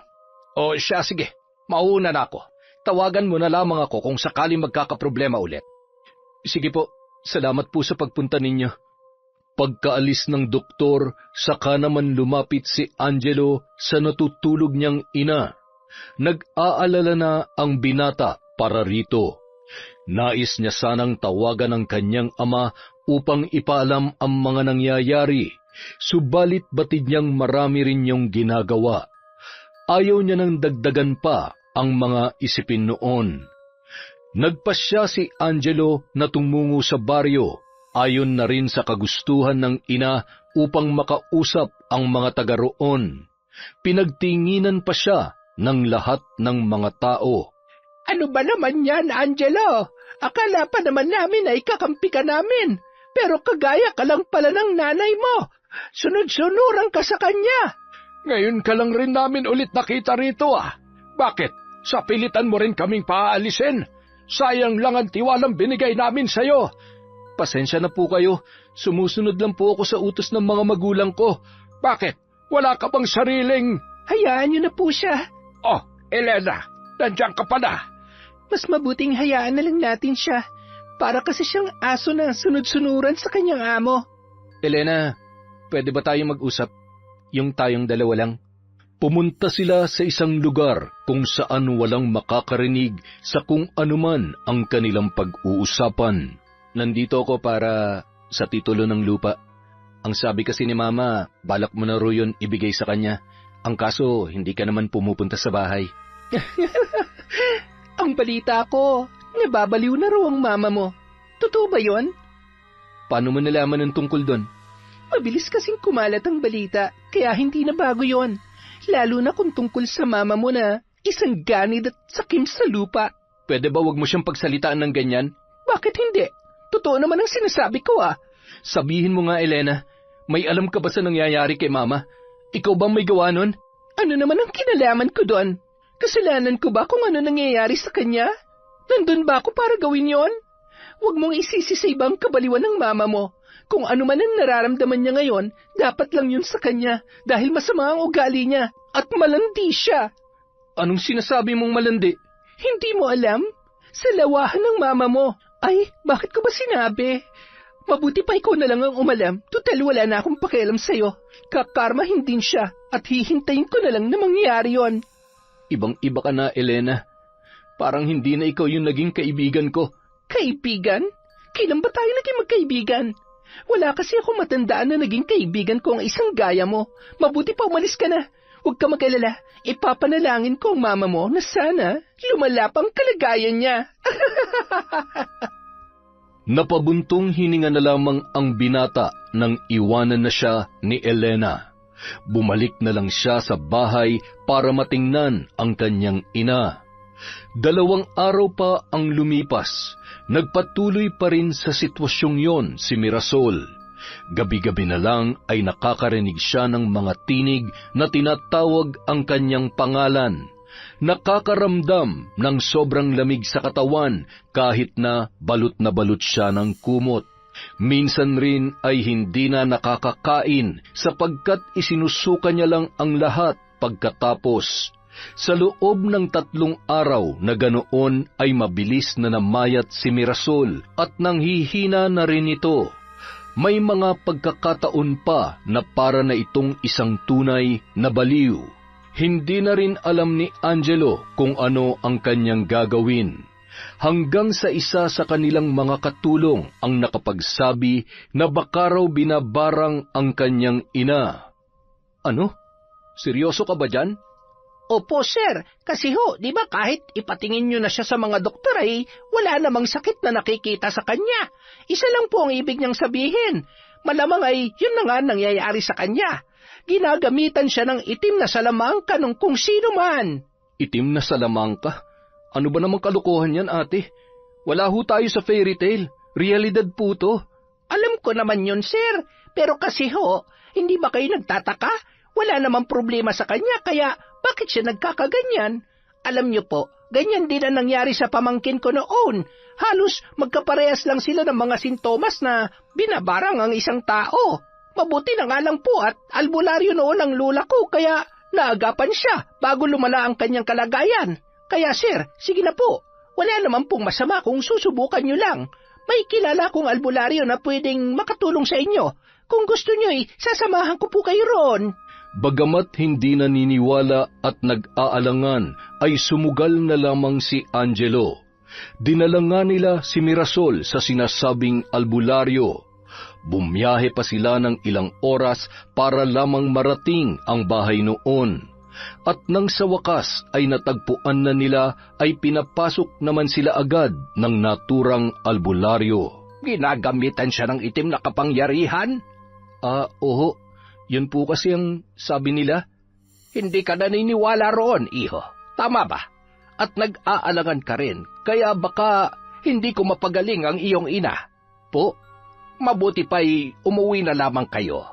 O siya, sige, mauna na ako. Tawagan mo na lamang ako kung sakaling magkakaproblema ulit. Sige po, salamat po sa pagpunta ninyo. Pagkaalis ng doktor, saka naman lumapit si Angelo sa natutulog niyang ina. Nag-aalala na ang binata para rito. Nais niya sanang tawagan ang kanyang ama upang ipaalam ang mga nangyayari, subalit batid niyang marami rin niyang ginagawa. Ayaw niya nang dagdagan pa ang mga isipin noon. Nagpasya si Angelo na tumungo sa baryo, ayon na rin sa kagustuhan ng ina upang makausap ang mga taga roon. Pinagtinginan pa siya ng lahat ng mga tao. Ano ba naman yan, Angelo? Akala pa naman namin ay kakampi ka namin. Pero kagaya ka lang pala ng nanay mo. Sunod-sunuran ka sa kanya. Ngayon ka lang rin namin ulit nakita rito Bakit? Sa pilitan mo rin kaming paalisin? Sayang lang ang tiwalang binigay namin sa'yo. Pasensya na po kayo. Sumusunod lang po ako sa utos ng mga magulang ko. Bakit? Wala ka bang sariling... Hayaan niyo na po siya. Oh, Elena, nandiyan ka pa na. Mas mabuting hayaan na lang natin siya. Para kasi siyang aso na sunod-sunuran sa kanyang amo. Elena, pwede ba tayong mag-usap? Yung tayong dalawa lang? Pumunta sila sa isang lugar kung saan walang makakarinig sa kung anuman ang kanilang pag-uusapan. Nandito ako para sa titulo ng lupa. Ang sabi kasi ni Mama, balak mo na ro yun ibigay sa kanya. Ang kaso, hindi ka naman pumupunta sa bahay. Ang balita ko, nababaliw na raw ang mama mo. Totoo ba yon? Paano mo nalaman ng tungkol doon? Mabilis kasing kumalat ang balita, kaya hindi na bago yon. Lalo na kung tungkol sa mama mo na isang ganid at sakim sa lupa. Pwede ba wag mo siyang pagsalitaan ng ganyan? Bakit hindi? Totoo naman ang sinasabi ko Sabihin mo nga, Elena, may alam ka ba sa nangyayari kay mama? Ikaw bang may gawa nun? Ano naman ang kinalaman ko doon? Kasalanan ko ba kung ano nangyayari sa kanya? Nandun ba ako para gawin yon? Huwag mong isisi sa ibang kabaliwan ng mama mo. Kung ano man ang nararamdaman niya ngayon, dapat lang yun sa kanya dahil masama ang ugali niya at malandi siya. Anong sinasabi mong malandi? Hindi mo alam? Sa lawahan ng mama mo. Ay, bakit ko ba sinabi? Mabuti pa ikaw na lang ang umalam. Tutal wala na akong pakialam sa'yo. Kakarmahin din siya at hihintayin ko na lang na mangyari yon. Ibang-iba ka na, Elena. Parang hindi na ikaw yung naging kaibigan ko. Kaibigan? Kailan ba tayo naging magkaibigan? Wala kasi ako matandaan na naging kaibigan ko ang isang gaya mo. Mabuti pa umalis ka na. Huwag ka mag-alala. Ipapanalangin ko ang mama mo na sana lumala pang kalagayan niya. Napabuntong hininga na lamang ang binata nang iwanan na siya ni Elena. Bumalik na lang siya sa bahay para matingnan ang kanyang ina. 2 araw pa ang lumipas. Nagpatuloy pa rin sa sitwasyong yon si Mirasol. Gabi-gabi na lang ay nakakarinig siya ng mga tinig na tinatawag ang kanyang pangalan. Nakakaramdam ng sobrang lamig sa katawan kahit na balot siya ng kumot. Minsan rin ay hindi na nakakakain sapagkat isinusuka niya lang ang lahat pagkatapos. Sa loob ng 3 araw na ganoon ay mabilis na namayat si Mirasol at nanghihina na rin ito. May mga pagkakataon pa na para na itong isang tunay na baliw. Hindi na rin alam ni Angelo kung ano ang kanyang gagawin. Hanggang sa isa sa kanilang mga katulong ang nakapagsabi na baka raw binabarang ang kanyang ina. Ano? Seryoso ka ba dyan? Opo, sir. Kasi di ba kahit ipatingin nyo na siya sa mga doktor ay wala namang sakit na nakikita sa kanya. Isa lang po ang ibig niyang sabihin. Malamang ay yun na nga nangyayari sa kanya. Ginagamitan siya ng itim na salamangka ng kung sino man. Itim na salamangka? Ano ba namang kalokohan yan, ate? Wala ho tayo sa fairy tale. Realidad po to. Alam ko naman yun, sir. Pero kasi hindi ba kayo nagtataka? Wala namang problema sa kanya, kaya bakit siya nagkakaganyan? Alam niyo po, ganyan din ang nangyari sa pamangkin ko noon. Halos magkaparehas lang sila ng mga sintomas na binabarang ang isang tao. Mabuti na nga lang po at albularyo noon ang lula ko, kaya naagapan siya bago lumala ang kanyang kalagayan. Kaya sir, sige na po. Wala naman pong masama kung susubukan nyo lang. May kilala kong albularyo na pwedeng makatulong sa inyo. Kung gusto nyo sasamahan ko po kayo roon. Bagamat hindi naniniwala at nag-aalangan, ay sumugal na lamang si Angelo. Dinala nga nila si Mirasol sa sinasabing albularyo. Bumiyahe pa sila ng ilang oras para lamang marating ang bahay noon. At nang sa wakas ay natagpuan na nila ay pinapasok naman sila agad ng naturang albularyo. Ginagamitan siya ng itim na kapangyarihan? Oo. Yun po kasi ang sabi nila. Hindi ka naniniwala roon, iho. Tama ba? At nag-aalangan ka rin, kaya baka hindi ko mapagaling ang iyong ina. Po? Mabuti pa'y umuwi na lamang kayo.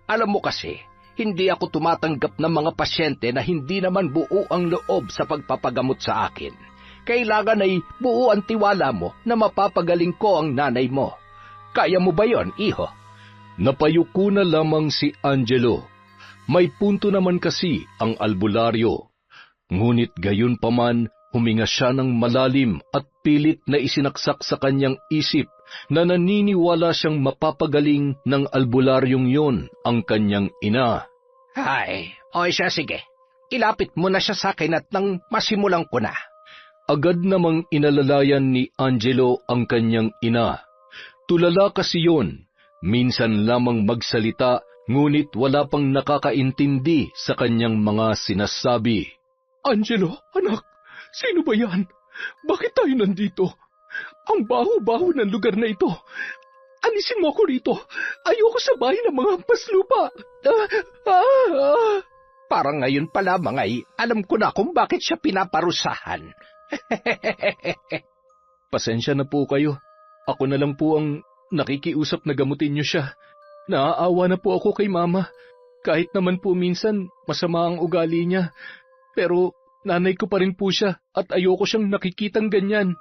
Alam mo kasi, hindi ako tumatanggap ng mga pasyente na hindi naman buo ang loob sa pagpapagamot sa akin. Kailangan ay buo ang tiwala mo na mapapagaling ko ang nanay mo. Kaya mo ba yon, iho? Napayuko na lamang si Angelo. May punto naman kasi ang albularyo. Ngunit gayon paman, huminga siya ng malalim at pilit na isinaksak sa kanyang isip na naniniwala siyang mapapagaling ng albularyong yon ang kanyang ina. Ay, siya sige. Ilapit mo na siya sa akin at nang masimulan ko na. Agad namang inalalayan ni Angelo ang kanyang ina. Tulala kasi yon. Minsan lamang magsalita, ngunit wala pang nakakaintindi sa kanyang mga sinasabi. Angelo, anak, sino ba yan? Bakit tayo nandito? Ang baho-baho ng lugar na ito. Alisin mo ako rito. Ayoko sa bahay ng mga hampas lupa. Parang ngayon pa lamang ay alam ko na kung bakit siya pinaparusahan. Pasensya na po kayo. Ako na lang po ang nakikiusap na gamutin niyo siya. Naaawa na po ako kay Mama. Kahit naman po minsan masama ang ugali niya. Pero nanay ko pa rin po siya at ayoko siyang nakikitang ganyan.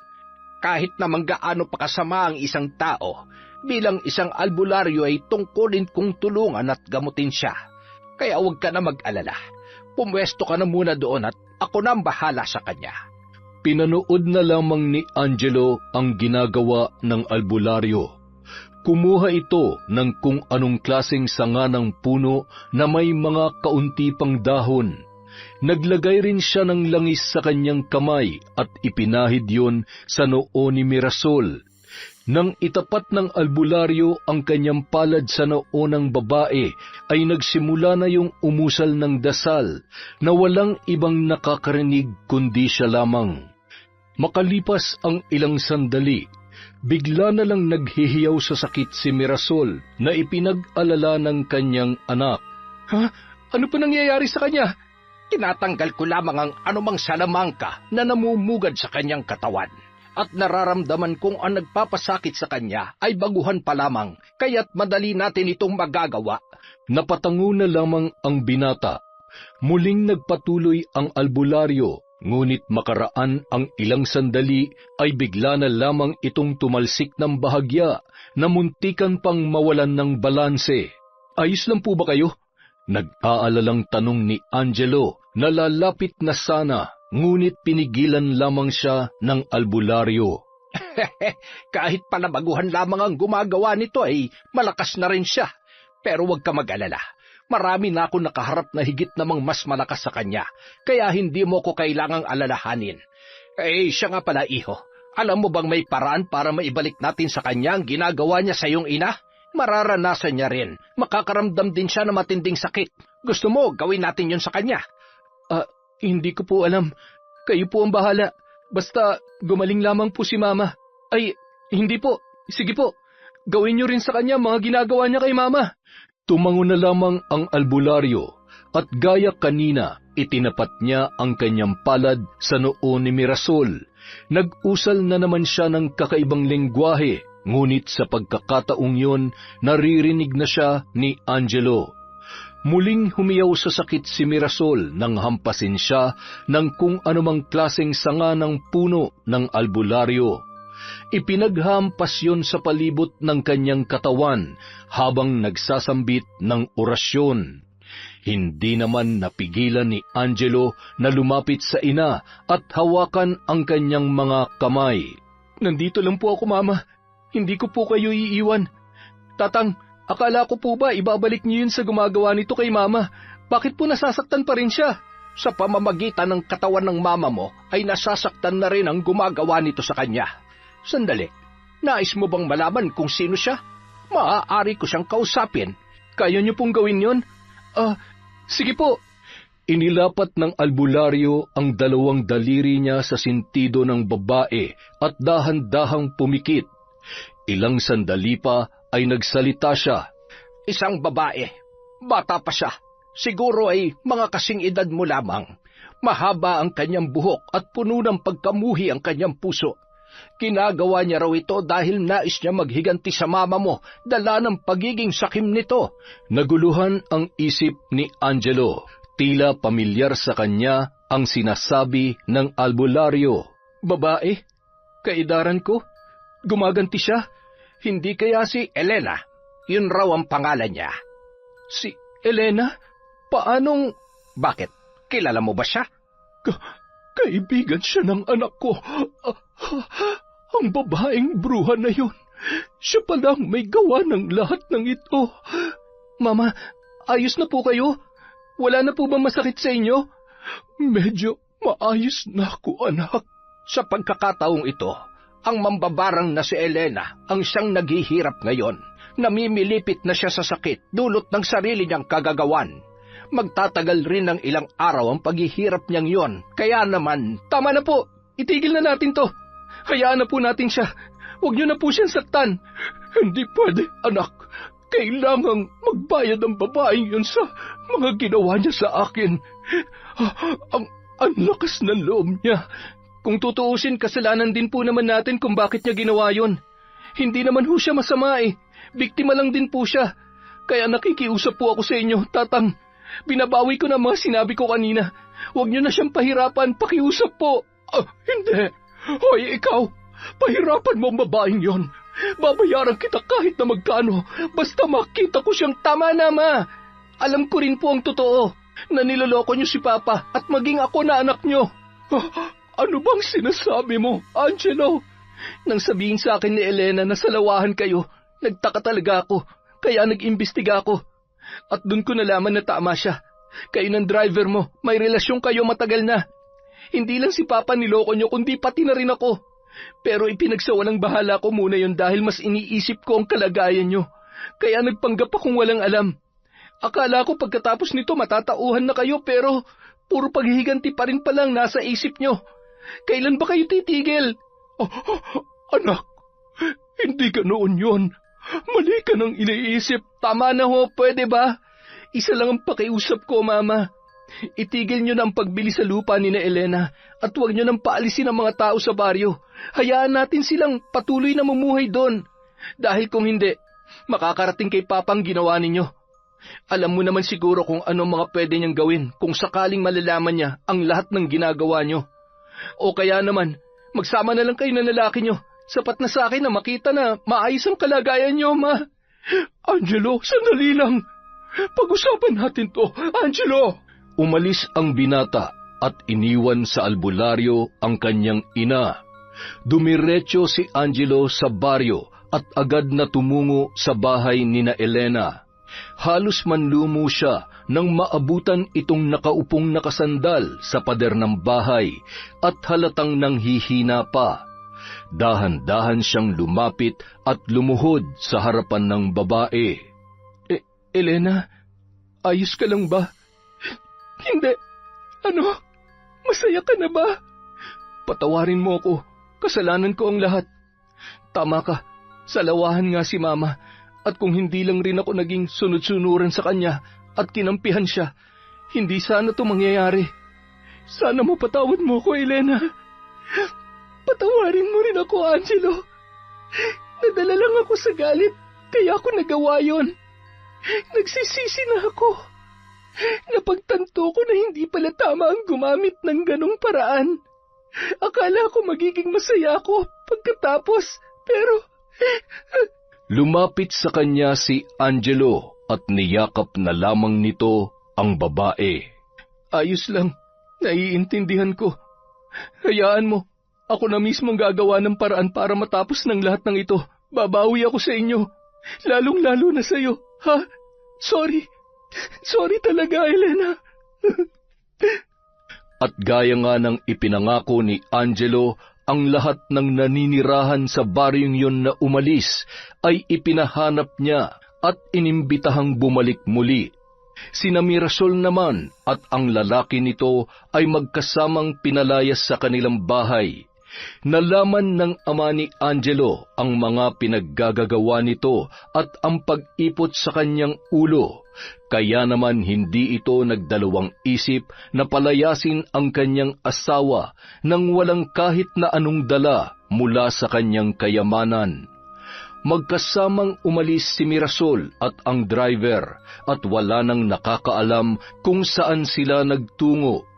Kahit naman gaano pa kasama ang isang tao, bilang isang albularyo ay tungkulin kong tulungan at gamutin siya. Kaya huwag ka na mag-alala. Pumwesto ka na muna doon at ako na ang bahala sa kanya. Pinanood na lamang ni Angelo ang ginagawa ng albularyo. Kumuha ito ng kung anong klaseng sanga ng puno na may mga kaunti pang dahon. Naglagay rin siya ng langis sa kanyang kamay at ipinahid yon sa noo ni Mirasol. Nang itapat ng albularyo ang kanyang palad sa noo ng babae, ay nagsimula na yung umusal ng dasal na walang ibang nakakarinig kundi siya lamang. Makalipas ang ilang sandali, bigla na lang naghihiyaw sa sakit si Mirasol na ipinag-alala ng kanyang anak. Ha? Ano pa nangyayari sa kanya? Tinatanggal ko lamang ang anumang salamangka na namumugad sa kanyang katawan. At nararamdaman kong ang nagpapasakit sa kanya ay baguhan pa lamang, kaya't madali natin itong magagawa. Napatango na lamang ang binata. Muling nagpatuloy ang albularyo, ngunit makaraan ang ilang sandali ay bigla na lamang itong tumalsik ng bahagya na muntikan pang mawalan ng balanse. Ayos lang po ba kayo? Nag-aalalang tanong ni Angelo na lalapit na sana, ngunit pinigilan lamang siya ng albularyo. Kahit palabaguhan lamang ang gumagawa nito ay malakas na rin siya. Pero huwag ka mag-alala. Marami na ako nakaharap na higit namang mas malakas sa kanya, kaya hindi mo ko kailangang alalahanin. Siya nga pala, iho. Alam mo bang may paraan para maibalik natin sa kanya ang ginagawa niya sa iyong ina? Mararanasan niya rin. Makakaramdam din siya ng matinding sakit. Gusto mo, gawin natin yun sa kanya? Hindi ko po alam. Kayo po ang bahala. Basta gumaling lamang po si Mama. Ay, hindi po. Sige po. Gawin niyo rin sa kanya mga ginagawa niya kay Mama. Tumango na lamang ang albularyo at gaya kanina, itinapat niya ang kanyang palad sa noo ni Mirasol. Nag-usal na naman siya ng kakaibang lengguwahe, ngunit sa pagkakataong yon, naririnig na siya ni Angelo. Muling humiyaw sa sakit si Mirasol nang hampasin siya ng kung anumang klaseng sanga ng puno ng albularyo. Ipinaghampas yon sa palibot ng kanyang katawan habang nagsasambit ng orasyon. Hindi naman napigilan ni Angelo na lumapit sa ina at hawakan ang kanyang mga kamay. Nandito lang po ako, Mama. Hindi ko po kayo iiwan. Tatang, akala ko po ba ibabalik niyo yun sa gumagawa nito kay Mama? Bakit po nasasaktan pa rin siya? Sa pamamagitan ng katawan ng mama mo ay nasasaktan na rin ang gumagawa nito sa kanya. Sandali, nais mo bang malaman kung sino siya? Maaari ko siyang kausapin. Kaya niyo pong gawin yun? Sige po. Inilapat ng albularyo ang dalawang daliri niya sa sintido ng babae at dahan-dahang pumikit. Ilang sandali pa ay nagsalita siya. Isang babae. Bata pa siya. Siguro ay mga kasing edad mo lamang. Mahaba ang kanyang buhok at puno ng pagkamuhi ang kanyang puso. Kinagawa niya raw ito dahil nais niya maghiganti sa mama mo, dala ng pagiging sakim nito. Naguluhan ang isip ni Angelo. Tila pamilyar sa kanya ang sinasabi ng albularyo. Babae? Kaedaran ko? Gumaganti siya? Hindi kaya si Elena? Yun raw ang pangalan niya. Si Elena? Paanong... Bakit? Kilala mo ba siya? Kaibigan siya ng anak ko. Ang babaeng bruha na yun. Siya palang may gawa ng lahat ng ito. Mama, ayos na po kayo? Wala na po ba masakit sa inyo? Medyo maayos na ako, anak. Sa pagkakataong ito, ang mambabarang na si Elena ang siyang naghihirap ngayon. Namimilipit na siya sa sakit dulot ng sarili niyang kagagawan. Magtatagal rin ng ilang araw ang paghihirap niyang yon. Kaya naman, Tama na po! Itigil na natin to! Hayaan na po natin siya! Huwag niyo na po siyang saktan! hindi pwede, anak. Kailangang magbayad ang babaeng yun sa mga ginawa niya sa akin. Ang lakas ng loob niya. Kung tutuusin, kasalanan din po naman natin kung bakit niya ginawa yun. Hindi naman ho siya masama eh. Biktima lang din po siya. Kaya nakikiusap po ako sa inyo, Tatang. Binabawi ko na mga sinabi ko kanina. Huwag niyo na siyang pahirapan, pakiusap po. Hindi. Hoy, ikaw. Pahirapan mo ang babaeng yon. Babayaran kita kahit na magkano. Basta makita ko siyang... Tama na, Ma. Alam ko rin po ang totoo na niloloko niyo si Papa at maging ako na anak niyo. Ano bang sinasabi mo, Angelo? Nang sabihin sa akin ni Elena na salawahan kayo, nagtaka talaga ako, kaya nag-imbestiga ako. At doon ko nalaman na tama siya. Kayo ng driver mo, may relasyon kayo matagal na. Hindi lang si Papa niloko niyo, kundi pati na rin ako. Pero ipinagsawalang bahala ko muna yon dahil mas iniisip ko ang kalagayan niyo. Kaya nagpanggap akong walang alam. Akala ko pagkatapos nito matatauhan na kayo pero puro paghihiganti pa rin palang nasa isip niyo. Kailan ba kayo titigil? Anak, hindi ganoon yon. Mali ka nang iniisip. Tama na ho, pwede ba? Isa lang ang pakiusap ko, Mama. Itigil niyo na ang pagbili sa lupa ni na Elena at huwag niyo nang paalisin ang mga tao sa baryo. Hayaan natin silang patuloy na mumuhay doon. Dahil kung hindi, makakarating kay Papa ang ginawa ninyo. Alam mo naman siguro kung anong mga pwede niyang gawin kung sakaling malalaman niya ang lahat ng ginagawa niyo. O kaya naman, magsama na lang kayo ng lalaki niyo. Sapat na sa akin na makita na maayos ang kalagayan niyo, Ma. Angelo, sandali lang. Pag-usapan natin to, Angelo. Umalis ang binata at iniwan sa albularyo ang kanyang ina. Dumiretso si Angelo sa baryo at agad na tumungo sa bahay ni na Elena. Halos manlumo siya nang maabutan itong nakaupong nakasandal sa pader ng bahay at halatang nanghihina pa. Dahan-dahan siyang lumapit at lumuhod sa harapan ng babae. Elena, ayos ka lang ba? Hindi. Ano? Masaya ka na ba? Patawarin mo ako. Kasalanan ko ang lahat. Tama ka. Salawahan nga si Mama. At kung hindi lang rin ako naging sunod-sunuran sa kanya at kinampihan siya, hindi sana to mangyayari. Sana mapatawad mo ko, Elena. Patawarin mo rin ako, Angelo. Nadala lang ako sa galit, kaya ako nagawa yon. Nagsisisi na ako. Napagtanto ko na hindi pala tama ang gumamit ng ganong paraan. Akala ko magiging masaya ako pagkatapos, pero... Lumapit sa kanya si Angelo at niyakap na lamang nito ang babae. Ayos lang, naiintindihan ko. Hayaan mo, ako na mismong gagawa ng paraan para matapos ng lahat ng ito. Babawi ako sa inyo, lalong-lalo na sa iyo, ha? Sorry talaga, Elena. At gaya nga ng ipinangako ni Angelo, ang lahat ng naninirahan sa baryong yon na umalis ay ipinahanap niya at inimbitahang bumalik muli. Sina Mirasol naman at ang lalaki nito ay magkasamang pinalayas sa kanilang bahay. Nalaman ng ama ni Angelo ang mga pinaggagawa nito at ang pag-ipot sa kanyang ulo. Kaya naman hindi ito nagdalawang isip na palayasin ang kanyang asawa nang walang kahit na anong dala mula sa kanyang kayamanan. Magkasamang umalis si Mirasol at ang driver at wala nang nakakaalam kung saan sila nagtungo.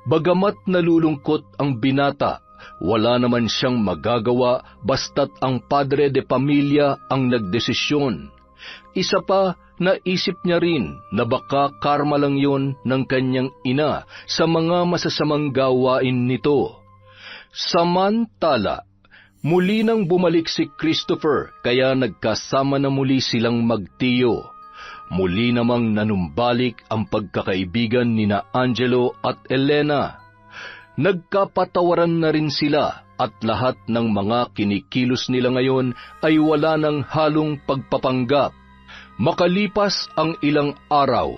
Bagamat nalulungkot ang binata, wala naman siyang magagawa basta't ang padre de pamilya ang nagdesisyon. Isa pa, naisip niya rin na baka karma lang yon ng kanyang ina sa mga masasamang gawain nito. Samantala, muli nang bumalik si Christopher kaya nagkasama na muli silang magtiyo. Muli namang nanumbalik ang pagkakaibigan nina Angelo at Elena. Nagkapatawaran na rin sila at lahat ng mga kinikilos nila ngayon ay wala ng halong pagpapanggap. Makalipas ang ilang araw,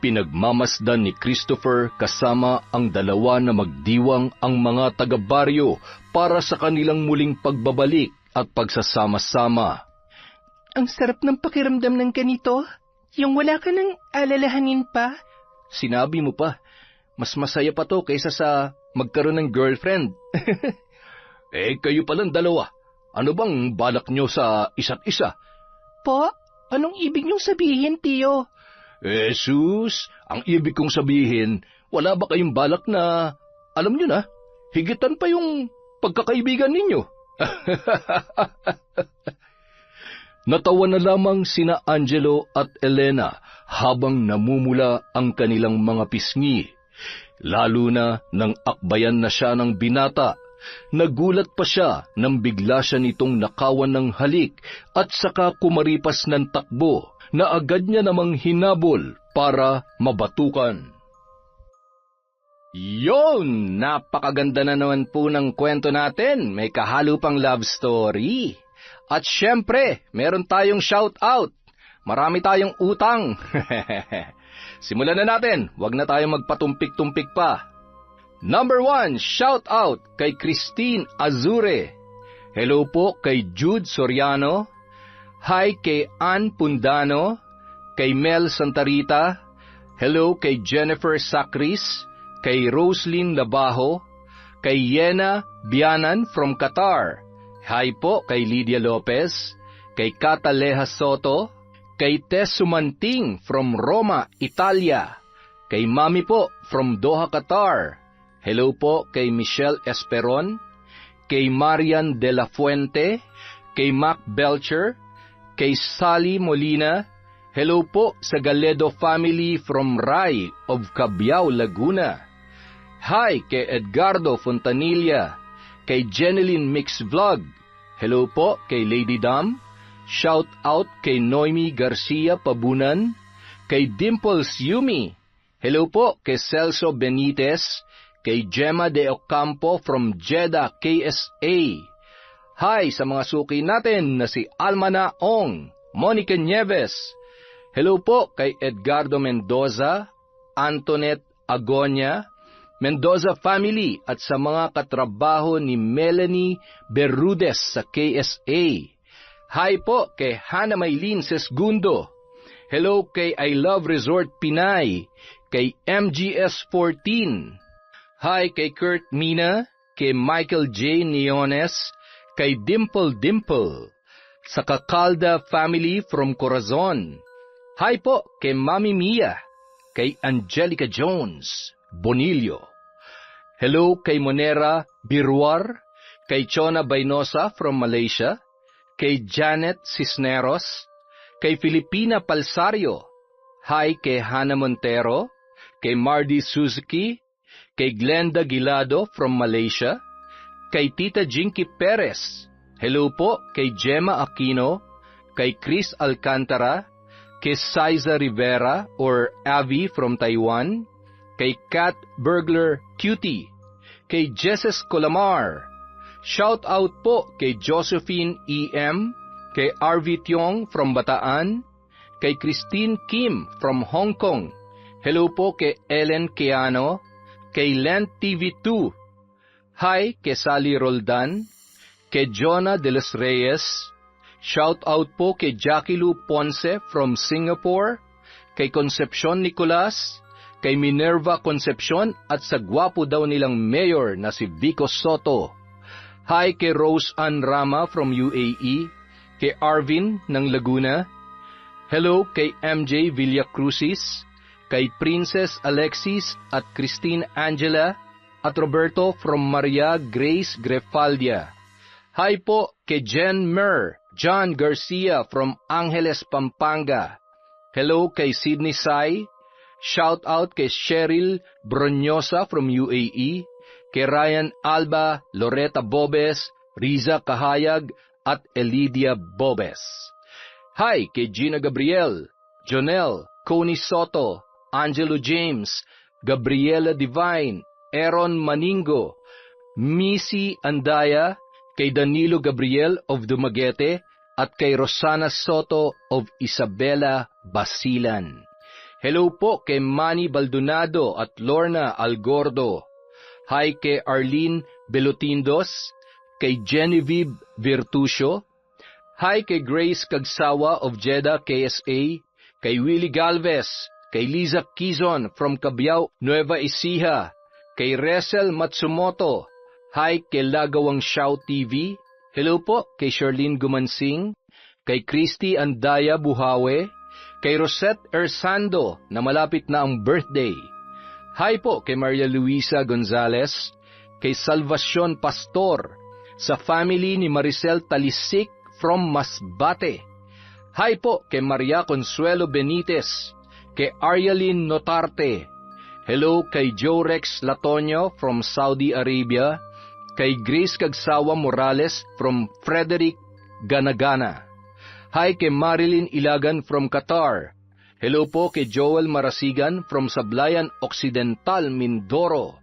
pinagmamasdan ni Christopher kasama ang dalawa na magdiwang ang mga taga-baryo para sa kanilang muling pagbabalik at pagsasama-sama. Ang sarap ng pakiramdam ng ganito, yung wala ka nang alalahanin pa. Sinabi mo pa, mas masaya pa to kaysa sa magkaroon ng girlfriend. Kayo palang dalawa, ano bang balak nyo sa isa't isa? Po, anong ibig niyong sabihin, Tiyo? Jesus, ang ibig kong sabihin, wala ba kayong balak na, alam nyo na, higitan pa yung pagkakaibigan ninyo? Natawa na lamang sina Angelo at Elena habang namumula ang kanilang mga pisngi. Lalo na nang akbayan na siya ng binata, nagulat pa siya nang bigla siya nitong nakawan ng halik at saka kumaripas ng takbo na agad niya namang hinabol para mabatukan. Yon! Napakaganda na naman po ng kwento natin. May kahalo pang love story. At syempre, meron tayong shout-out. Marami tayong utang. Simulan na natin. Huwag na tayong magpatumpik-tumpik pa. Number 1, shout-out kay Christine Azure. Hello po kay Jude Soriano. Hi kay Ann Pundano. Kay Mel Santarita. Hello kay Jennifer Sacris. Kay Roslyn Labajo. Kay Yena Bianan from Qatar. Hi po kay Lydia Lopez. Kay Cataleja Soto. Kay Tess Sumanting from Roma, Italia. Kay Mami po from Doha, Qatar. Hello po kay Michelle Esperon. Kay Marian de la Fuente. Kay Mac Belcher. Kay Sally Molina. Hello po sa Galedo family from Rai of Cabiao, Laguna. Hi kay Edgardo Fontanilla. Kay Jeneline Mix Vlog. Hello po kay Lady Dam. Shout out kay Noemi Garcia Pabunan, kay Dimples Yumi. Hello po kay Celso Benitez, kay Gemma de Ocampo from Jeddah, KSA. Hi sa mga suki natin na si Almana Ong, Monica Nieves. Hello po kay Edgardo Mendoza, Antoinette Agonia, Mendoza family at sa mga katrabaho ni Melanie Berrudes sa KSA. Hi po kay Hannah Maylin Sesgundo. Hello kay I Love Resort Pinay, kay MGS14. Hi kay Kurt Mina, kay Michael J. Neones, kay Dimple Dimple. Sa Kakalda family from Corazon. Hi po kay Mami Mia, kay Angelica Jones, Bonillo. Hello kay Monera Birwar, kay Chona Bainosa from Malaysia. Kay Janet Cisneros, kay Filipina Palsario, hi kay Hannah Montero, kay Mardy Suzuki, kay Glenda Gilado from Malaysia, kay Tita Jinky Perez, hello po kay Gemma Aquino, kay Chris Alcantara, kay Saiza Rivera or Avi from Taiwan, kay Kat Burglar Cutie, kay Jesses Colamar. Shout out po kay Josephine E.M., kay RV Tiong from Bataan, kay Christine Kim from Hong Kong. Hello po kay Ellen Keano, kay Lent TV2. Hi kay Sally Roldan, kay Jonah de los Reyes. Shout out po kay Jackie Lou Ponce from Singapore, kay Concepcion Nicolas, kay Minerva Concepcion at sa gwapo daw nilang mayor na si Vico Soto. Hi kay Rose Ann Rama from UAE, kay Arvin ng Laguna. Hello kay MJ Villacrucis, kay Princess Alexis at Christine Angela at Roberto from Maria Grace Grefaldia. Hi po kay Jen Mer, John Garcia from Angeles, Pampanga. Hello kay Sydney Sai. Shout out kay Cheryl Bronyosa from UAE. Kay Ryan Alba, Loretta Bobes, Riza Kahayag, at Elidia Bobes. Hi kay Gina Gabriel, Jonel, Connie Soto, Angelo James, Gabriela Divine, Aaron Maningo, Missy Andaya, kay Danilo Gabriel of Dumaguete, at kay Rosana Soto of Isabela, Basilan. Hello po kay Manny Baldonado at Lorna Algordo. Hi kay Arlene Belotindos, kay Genevieve Virtusio. Hi kay Grace Kagsawa of Jeddah, KSA, kay Willie Galvez, kay Liza Quizon from Cabiao, Nueva Ecija, kay Resel Matsumoto. Hi kay Lagawang Show TV. Hello po kay Charlene Gumansing, kay Christy Andaya Buhawe, kay Rosette Ersando na malapit na ang birthday. Hi po kay Maria Luisa Gonzalez, kay Salvacion Pastor, sa family ni Maricel Talisik from Masbate. Hi po kay Maria Consuelo Benitez, kay Arialyn Notarte. Hello kay Joe Rex Latonio from Saudi Arabia, kay Grace Kagsawa Morales from Frederick, Ganagana. Hi kay Marilyn Ilagan from Qatar. Hello po kay Joel Marasigan from Sablayan Occidental, Mindoro.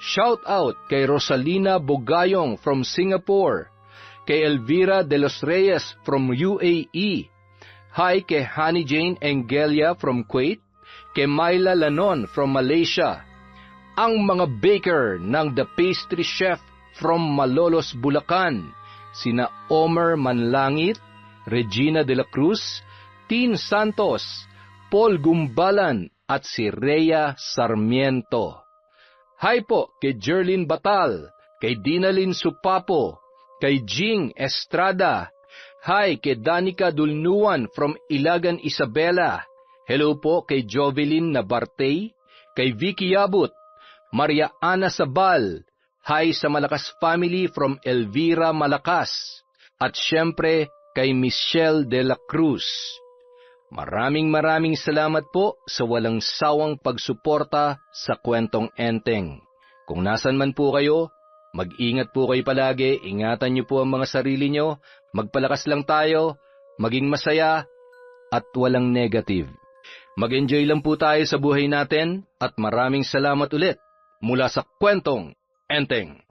Shout out kay Rosalina Bogayong from Singapore, kay Elvira De Los Reyes from UAE. Hi kay Honey Jane Engelia from Kuwait, kay Myla Lanon from Malaysia. Ang mga baker ng The Pastry Chef from Malolos, Bulacan, sina Omer Manlangit, Regina de la Cruz, Tin Santos, Paul Gumbalan, at si Rhea Sarmiento. Hi po kay Jerlyn Batal, kay Dinalyn Supapo, kay Jing Estrada. Hi kay Danica Dulnuan from Ilagan, Isabela. Hello po kay Jovelyn Nabartey, kay Vicky Yabut, Maria Ana Sabal. Hi sa Malakas family from Elvira, Malakas. At syempre kay Michelle de la Cruz. Maraming salamat po sa walang sawang pagsuporta sa Kwentong Enteng. Kung nasan man po kayo, mag-ingat po kayo palagi, ingatan niyo po ang mga sarili niyo, magpalakas lang tayo, maging masaya, at walang negative. Mag-enjoy lang po tayo sa buhay natin, at maraming salamat ulit mula sa Kwentong Enteng.